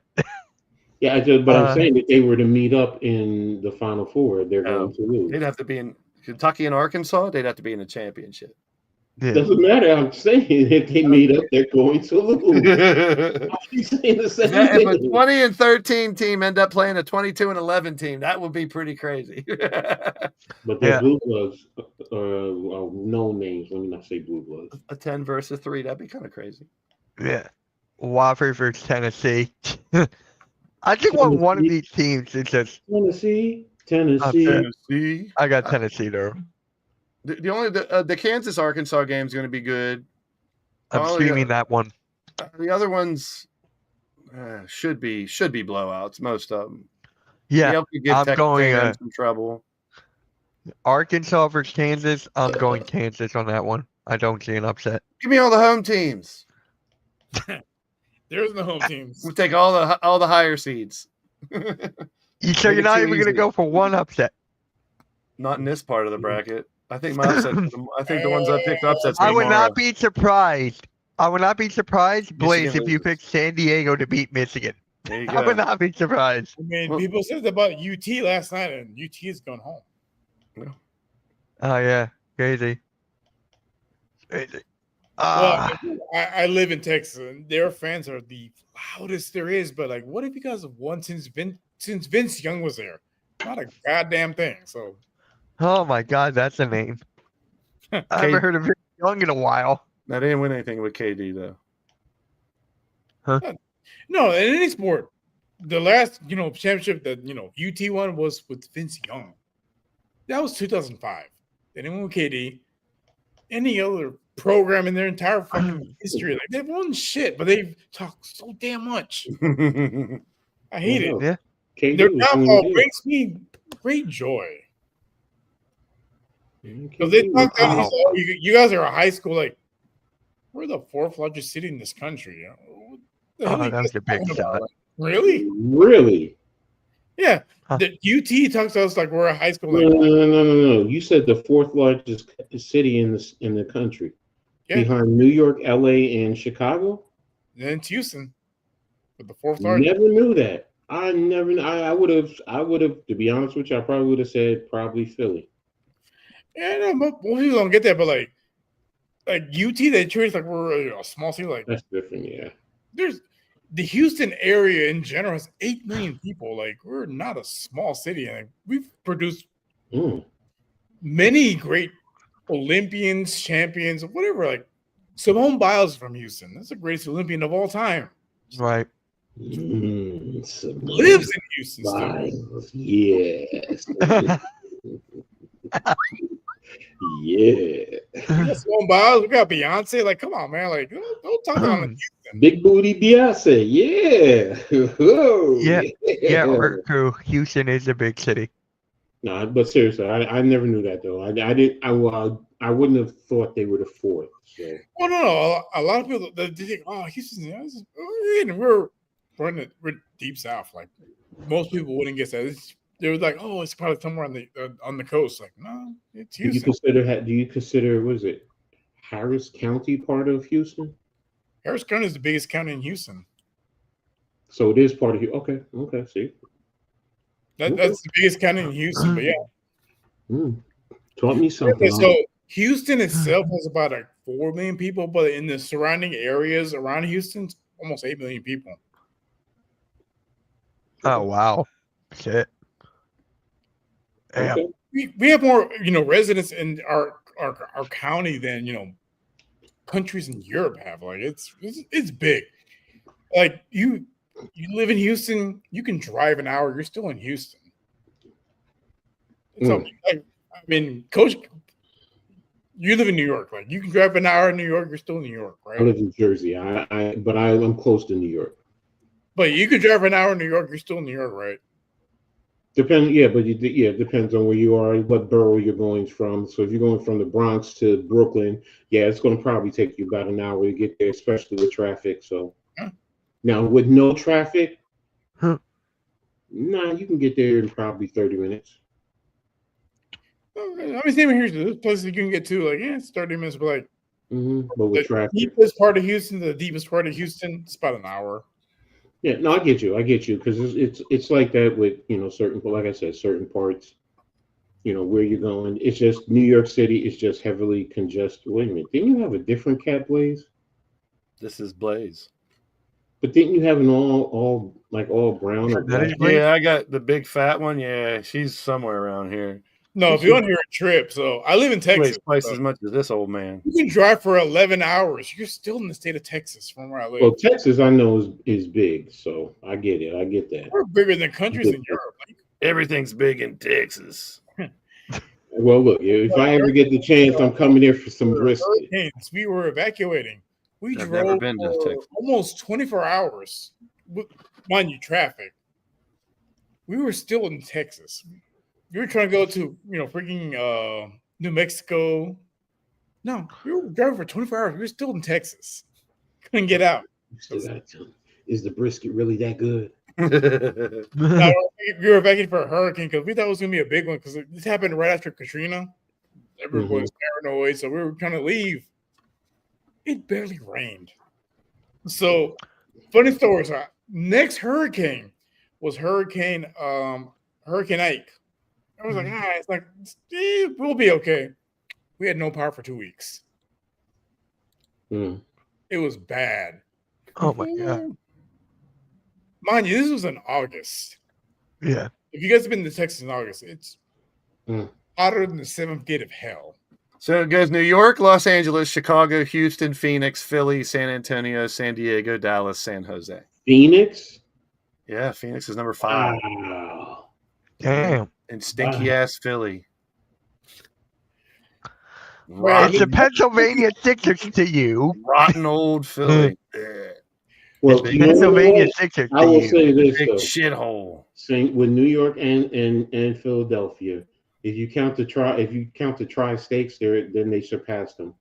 [SPEAKER 4] Yeah, but I'm saying that they were to meet up in the Final Four, they're going to lose.
[SPEAKER 3] They'd have to be in Kentucky and Arkansas. They'd have to be in a championship.
[SPEAKER 2] Yeah.
[SPEAKER 4] Doesn't matter. I'm saying if they meet up, they're going to lose. He's saying the same
[SPEAKER 3] If a
[SPEAKER 4] thing.
[SPEAKER 3] 20-13 team end up playing a 22-11 team, that would be pretty crazy.
[SPEAKER 4] But they're Blue Bloods, no names. Let me not say Blue Bloods.
[SPEAKER 3] A 10 versus 3, that'd be kind of crazy.
[SPEAKER 2] Yeah. Wofford versus Tennessee. I think one of these teams is just.
[SPEAKER 4] Tennessee.
[SPEAKER 3] Tennessee.
[SPEAKER 2] I got Tennessee though.
[SPEAKER 3] The only the Kansas Arkansas game is going to be good.
[SPEAKER 2] I'm streaming that one.
[SPEAKER 3] The other ones should be blowouts. Most of them.
[SPEAKER 2] Yeah, I'm going
[SPEAKER 3] some trouble.
[SPEAKER 2] Arkansas versus Kansas. I'm going Kansas on that one. I don't see an upset.
[SPEAKER 3] Give me all the home teams.
[SPEAKER 5] There's no home teams.
[SPEAKER 3] We'll take all the higher seeds.
[SPEAKER 2] So
[SPEAKER 3] Make
[SPEAKER 2] you're
[SPEAKER 3] it
[SPEAKER 2] not
[SPEAKER 3] too
[SPEAKER 2] even going to
[SPEAKER 3] easy.
[SPEAKER 2] go for one upset.
[SPEAKER 3] Not in this part of the bracket. I think my upset. I think the ones I picked upsets.
[SPEAKER 2] I would
[SPEAKER 3] tomorrow.
[SPEAKER 2] not be surprised. Blaze, if you
[SPEAKER 3] loses.
[SPEAKER 2] picked San Diego to beat Michigan.
[SPEAKER 3] There you
[SPEAKER 2] I would
[SPEAKER 3] go.
[SPEAKER 2] not be surprised.
[SPEAKER 5] I mean, people said that about UT last night, and UT is going home.
[SPEAKER 2] Oh yeah, crazy. Crazy.
[SPEAKER 5] Well, I live in Texas, and their fans are the loudest there is. But like, what if you guys have won since Vince Young was there? Not a goddamn thing. So,
[SPEAKER 2] Oh my God, that's a name. I haven't heard of it Young in a while.
[SPEAKER 3] Now, they didn't win anything with KD though.
[SPEAKER 5] no, in any sport, the last championship that UT won was with Vince Young. That was 2005. They didn't win with KD. Any other program in their entire fucking history, like they've won shit, but they've talked so damn much. I hate it.
[SPEAKER 2] Yeah.
[SPEAKER 5] Their downfall brings me great joy. Because they talk down, you guys are a high school, like we're the 4th largest city in this country. What the hell are you
[SPEAKER 2] That was
[SPEAKER 5] guys
[SPEAKER 2] a big
[SPEAKER 5] talking
[SPEAKER 2] shot.
[SPEAKER 5] about? Really?
[SPEAKER 4] Really?
[SPEAKER 5] Yeah.
[SPEAKER 2] Huh.
[SPEAKER 5] The UT talks to us like we're a high school.
[SPEAKER 4] No,
[SPEAKER 5] Like,
[SPEAKER 4] no. You said the 4th largest city in the country,
[SPEAKER 5] Yeah.
[SPEAKER 4] behind New York, LA, and Chicago.
[SPEAKER 5] and it's Houston, but the 4th largest.
[SPEAKER 4] Never knew that. I would have. To be honest with you, I probably would have said probably Philly.
[SPEAKER 5] Yeah, no, most people don't get that, but like UT, they treat us like we're a small city. Like
[SPEAKER 4] That's different, yeah.
[SPEAKER 5] there's the Houston area in general has 8 million people. Like we're not a small city, and we've produced many great Olympians, champions, whatever. Like Simone Biles is from Houston. That's the greatest Olympian of all time.
[SPEAKER 2] Right.
[SPEAKER 5] Lives in Houston still.
[SPEAKER 4] Biles, yes. Yeah.
[SPEAKER 5] We got Simone Biles, we got Beyonce. Like, come on, man. Like, don't talk about Houston.
[SPEAKER 4] Big booty Beyonce, yeah. Whoa.
[SPEAKER 2] Yeah, true. Houston is a big city.
[SPEAKER 4] No, but seriously, I never knew that though. I wouldn't have thought they were the 4th. So.
[SPEAKER 5] Oh no, a lot of people they think, oh, Houston, we're deep south. Like most people wouldn't get that. They were like, oh, it's probably somewhere on the coast. Like, no, it's Houston.
[SPEAKER 4] Do you consider what is it, Harris County part of Houston?
[SPEAKER 5] Harris County is the biggest county in Houston.
[SPEAKER 4] So it is part of Houston. Okay, see.
[SPEAKER 5] That's the biggest county in Houston. But yeah,
[SPEAKER 4] Taught me something.
[SPEAKER 5] Okay, so Houston itself has about 4 million people, but in the surrounding areas around Houston, it's almost 8 million people.
[SPEAKER 2] Oh wow. Shit. Yeah.
[SPEAKER 4] Okay.
[SPEAKER 5] We have more, residents in our county than countries in Europe have. Like it's big. Like you live in Houston, you can drive an hour, you're still in Houston. So I mean, Coach You live in New York. Like you can drive an hour in New York, you're still in New York, right?
[SPEAKER 4] I live in Jersey. I'm close to New York.
[SPEAKER 5] But you could drive an hour in New York, you're still in New York, right?
[SPEAKER 4] It depends on where you are and what borough you're going from. So if you're going from the Bronx to Brooklyn, it's going to probably take you about an hour to get there, especially with traffic. So now with no traffic, you can get there in probably 30 minutes.
[SPEAKER 5] I mean, same here. There's places you can get to, like, it's 30 minutes, but like,
[SPEAKER 4] but with traffic,
[SPEAKER 5] deepest part of Houston, the deepest part of Houston, it's about an hour.
[SPEAKER 4] Yeah, no, I get you, because it's like that with certain, like I said, certain parts, where you're going. It's just New York City is just heavily congested. Wait a minute, didn't you have a different cat, Blaze?
[SPEAKER 6] This is Blaze.
[SPEAKER 4] But didn't you have an all brown or black?
[SPEAKER 6] Yeah, I got the big fat one. Yeah, she's somewhere around here.
[SPEAKER 5] No, if you want to hear a trip, so I live in Texas.
[SPEAKER 6] Twice as much as this old man.
[SPEAKER 5] You can drive for 11 hours. You're still in the state of Texas from where I live.
[SPEAKER 4] Well, Texas, I know is big, so I get it. I get that.
[SPEAKER 5] We're bigger than countries in Europe.
[SPEAKER 6] Everything's big in Texas.
[SPEAKER 4] Well, look, if I ever get the chance, I'm coming there for some brisket.
[SPEAKER 5] Hurricanes. We were evacuating. We
[SPEAKER 6] I've
[SPEAKER 5] drove
[SPEAKER 6] never been to
[SPEAKER 5] for
[SPEAKER 6] Texas.
[SPEAKER 5] almost 24 hours. Mind you, traffic. We were still in Texas. We were trying to go to, freaking New Mexico. No, we were driving for 24 hours. We were still in Texas. Couldn't get out.
[SPEAKER 4] Is the brisket really that good?
[SPEAKER 5] No, we were evacuating for a hurricane because we thought it was going to be a big one because this happened right after Katrina. Everyone was paranoid, so we were trying to leave. It barely rained. So, funny story. So next hurricane was Hurricane Ike. I was like, we'll be okay. We had no power for 2 weeks. It was bad.
[SPEAKER 2] Oh my God.
[SPEAKER 5] Mind you, this was in August.
[SPEAKER 2] Yeah.
[SPEAKER 5] If you guys have been to Texas in August, it's hotter than the seventh gate of hell.
[SPEAKER 6] So it goes New York, Los Angeles, Chicago, Houston, Phoenix, Philly, San Antonio, San Diego, Dallas, San Jose.
[SPEAKER 4] Phoenix?
[SPEAKER 6] Yeah, Phoenix is number 5.
[SPEAKER 4] Wow.
[SPEAKER 2] Damn.
[SPEAKER 6] And stinky ass Philly.
[SPEAKER 2] It's the Pennsylvania Sixers to you.
[SPEAKER 6] Rotten old Philly.
[SPEAKER 4] Well,
[SPEAKER 2] Pennsylvania Sixers to
[SPEAKER 4] I will
[SPEAKER 2] you.
[SPEAKER 4] say this
[SPEAKER 6] Big
[SPEAKER 4] though.
[SPEAKER 6] shithole.
[SPEAKER 4] With New York and Philadelphia, if you count the tri-states there, then they surpassed them.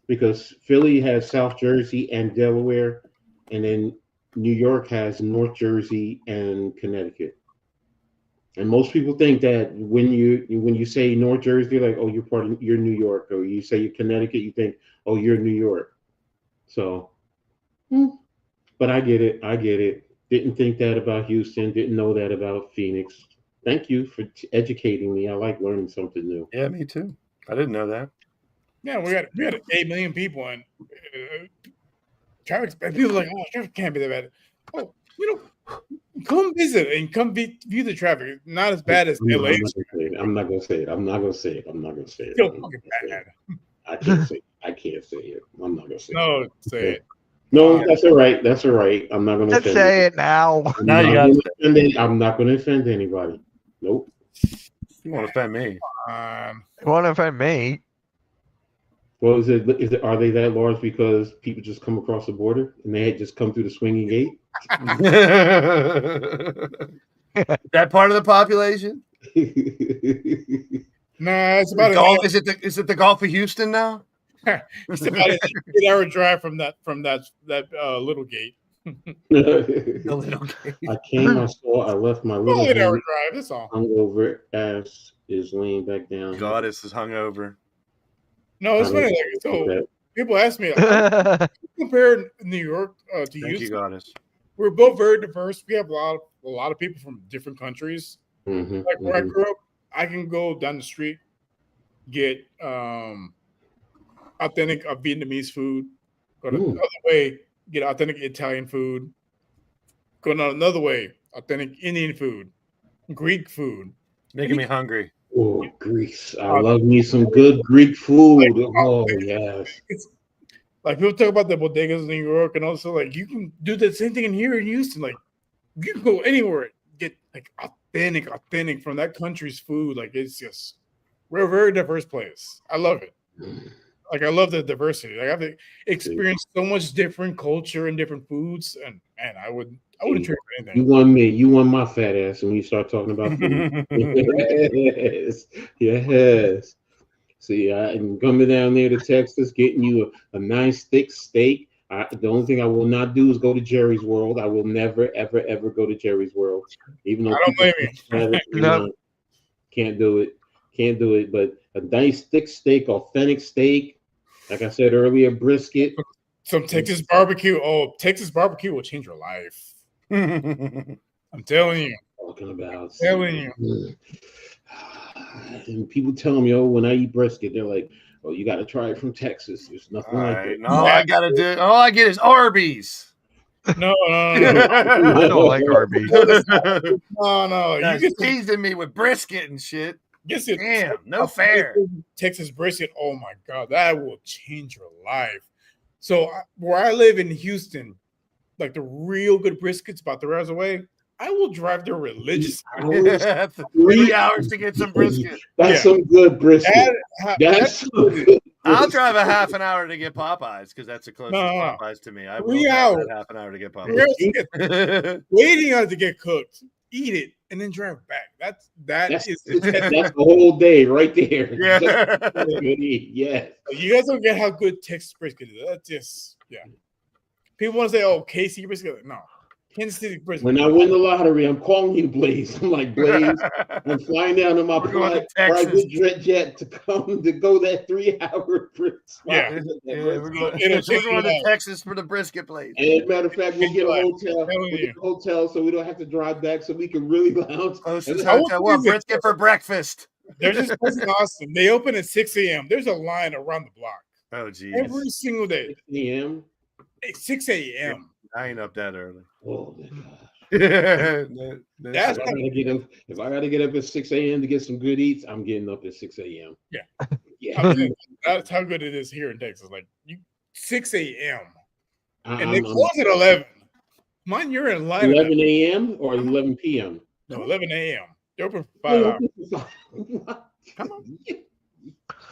[SPEAKER 4] Because Philly has South Jersey and Delaware, and then New York has North Jersey and Connecticut. And most people think that when you say North Jersey, like, oh, you're New York, or you say you're Connecticut, you think, oh, you're New York. So, but I get it. Didn't think that about Houston. Didn't know that about Phoenix. Thank you for educating me. I like learning something new.
[SPEAKER 6] Yeah, me too. I didn't know that.
[SPEAKER 5] Yeah, we had 8 million people, and traffic. People are like, oh, traffic can't be that bad. Oh, come visit and come view the traffic. It's not as bad as LA.
[SPEAKER 4] I'm not gonna say it.
[SPEAKER 5] Still fucking bad.
[SPEAKER 4] I can't say it. I'm not gonna say it.
[SPEAKER 5] No, say it.
[SPEAKER 4] No, that's all right. I'm not gonna
[SPEAKER 2] Just say it now.
[SPEAKER 6] Now you got
[SPEAKER 4] I'm not gonna offend anybody. Nope.
[SPEAKER 6] You want to offend me?
[SPEAKER 2] You want to offend me?
[SPEAKER 4] Well, is it? Are they that large because people just come across the border and they had just come through the swinging gate?
[SPEAKER 6] That part of the population?
[SPEAKER 5] Nah, it's about
[SPEAKER 6] Is it the Gulf of Houston now?
[SPEAKER 5] it's about an 8-hour drive from that little gate.
[SPEAKER 6] The little gate.
[SPEAKER 4] I came, I saw, I left my little
[SPEAKER 5] 8-hour drive. That's all.
[SPEAKER 4] hungover ass is laying back down.
[SPEAKER 6] Goddess is hungover.
[SPEAKER 5] No, it's funny. Like, so people ask me, compare New York to
[SPEAKER 6] Thank
[SPEAKER 5] Houston.
[SPEAKER 6] you, Goddess.
[SPEAKER 5] We're both very diverse. We have a lot of people from different countries.
[SPEAKER 4] Mm-hmm,
[SPEAKER 5] Like where I grew up, I can go down the street, get authentic Vietnamese food. Go the other way, get authentic Italian food. Go another way, authentic Indian food, Greek food.
[SPEAKER 6] Making me hungry.
[SPEAKER 4] Oh, Greece. I love me some good Greek food. Oh, yes.
[SPEAKER 5] It's like people talk about the bodegas in New York, and also like you can do the same thing in here in Houston. Like you can go anywhere, get like authentic from that country's food. Like it's just we're a very diverse place. I love it. Like I love the diversity. Like I've experienced so much different culture and different foods, and I wouldn't trade for anything.
[SPEAKER 4] You won me. You won my fat ass when you start talking about food. Yes. See, I'm coming down there to Texas, getting you a nice thick steak. The only thing I will not do is go to Jerry's World. I will never, ever, ever go to Jerry's World. Even though
[SPEAKER 5] I don't blame you.
[SPEAKER 4] No. Can't do it. Can't do it. But a nice thick steak, authentic steak. Like I said earlier, brisket.
[SPEAKER 5] Some Texas barbecue. Oh, Texas barbecue will change your life. I'm telling you.
[SPEAKER 4] Talking about.
[SPEAKER 5] Telling you.
[SPEAKER 4] And people tell me, oh, when I eat brisket, they're like, oh, you got to try it from Texas. There's nothing like it.
[SPEAKER 6] All I get is Arby's.
[SPEAKER 5] No.
[SPEAKER 2] I don't like Arby's.
[SPEAKER 5] No.
[SPEAKER 6] You just teasing me with brisket and shit.
[SPEAKER 5] Yes, it.
[SPEAKER 6] Damn, no fair.
[SPEAKER 5] Texas brisket. Oh my God, that will change your life. So where I live in Houston, like the real good briskets, about 3 hours away. I will drive there religious hours.
[SPEAKER 6] 3 hours to get some brisket.
[SPEAKER 4] That's some good brisket. That's good.
[SPEAKER 6] I'll drive a half an hour to get Popeyes because that's the closest Popeyes to me. I will
[SPEAKER 5] 3 hours.
[SPEAKER 6] half an hour to get Popeyes.
[SPEAKER 5] Waiting on it to get cooked, eat it, and then drive back. That's
[SPEAKER 4] the whole day right there.
[SPEAKER 6] Yeah.
[SPEAKER 4] Yes.
[SPEAKER 5] You guys don't get how good Texas brisket is. That's just People want to say, "Oh, KC brisket." No. Kansas City brisket.
[SPEAKER 4] When I win the lottery, I'm calling you, Blaze. I'm like, Blaze, I'm flying down in my private jet to go that 3 hour brisket.
[SPEAKER 6] Yeah, we're going to Texas for the brisket place.
[SPEAKER 4] And as a matter of fact, we'll get a hotel so we don't have to drive back, so we can really lounge.
[SPEAKER 6] Well, brisket for breakfast.
[SPEAKER 5] There's this place in Austin. They open at 6 a.m. There's a line around the block.
[SPEAKER 6] Oh, geez.
[SPEAKER 5] Every single day.
[SPEAKER 4] 6 a.m.
[SPEAKER 5] 6 a.m.
[SPEAKER 6] I ain't up that early.
[SPEAKER 4] Oh my gosh.
[SPEAKER 5] That's
[SPEAKER 4] if I gotta get up at 6 a.m. to get some good eats, I'm getting up at 6 a.m.
[SPEAKER 5] Yeah. That's how good it is here in Texas. Like 6 a.m. And they close at 11. Mind you're in line.
[SPEAKER 4] 11 a.m. or 11 p.m.
[SPEAKER 5] No, 11 a.m. They're open for 5 hours. Come on.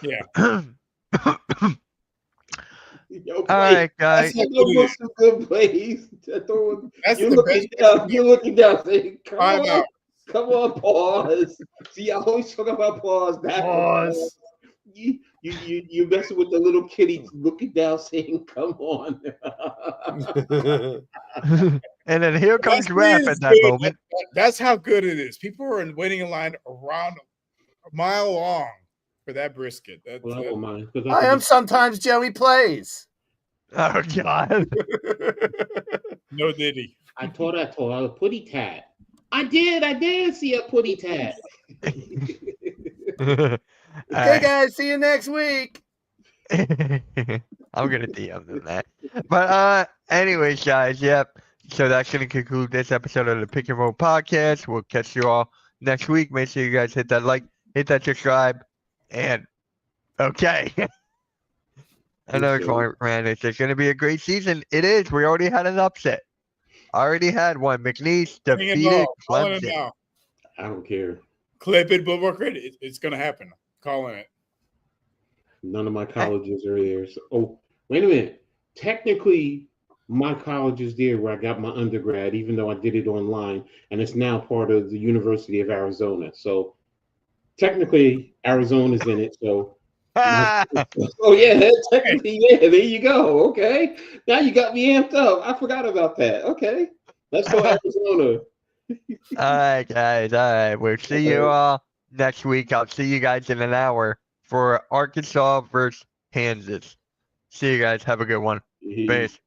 [SPEAKER 5] Yeah.
[SPEAKER 2] All right, guys.
[SPEAKER 4] Good plays. You're looking down. Saying, come on, pause. See, I always talk about pause. Pause. You messing with the little kitty looking down, saying, "Come on."
[SPEAKER 2] And then here comes Raph at that moment.
[SPEAKER 5] That's how good it is. People are waiting in line around a mile long for that brisket.
[SPEAKER 6] I am sometimes Joey Plays.
[SPEAKER 2] Oh God.
[SPEAKER 5] No Diddy.
[SPEAKER 4] I thought a putty tat. I did see a putty tat.
[SPEAKER 6] Okay, guys, see you next week.
[SPEAKER 2] I'm gonna DM them that. But anyways, guys, yep. So that's gonna conclude this episode of the Pick and Roll podcast. We'll catch you all next week. Make sure you guys hit that like, hit that subscribe, and okay. Another comment, man. It's just gonna be a great season. It is. We already had an upset. Already had one. McNeese defeated Clemson.
[SPEAKER 4] I don't care.
[SPEAKER 5] Clip it, Bulwark. It's gonna happen. Calling it.
[SPEAKER 4] None of my colleges are there. So, wait a minute. Technically, my college is there where I got my undergrad, even though I did it online, and it's now part of the University of Arizona. So technically, Arizona's in it. So oh yeah, technically, yeah. There you go. Okay, now you got me amped up. I forgot about that. Okay, let's go Arizona.
[SPEAKER 2] All right, guys. All right, we'll see you all next week. I'll see you guys in an hour for Arkansas versus Kansas. See you guys. Have a good one. Peace.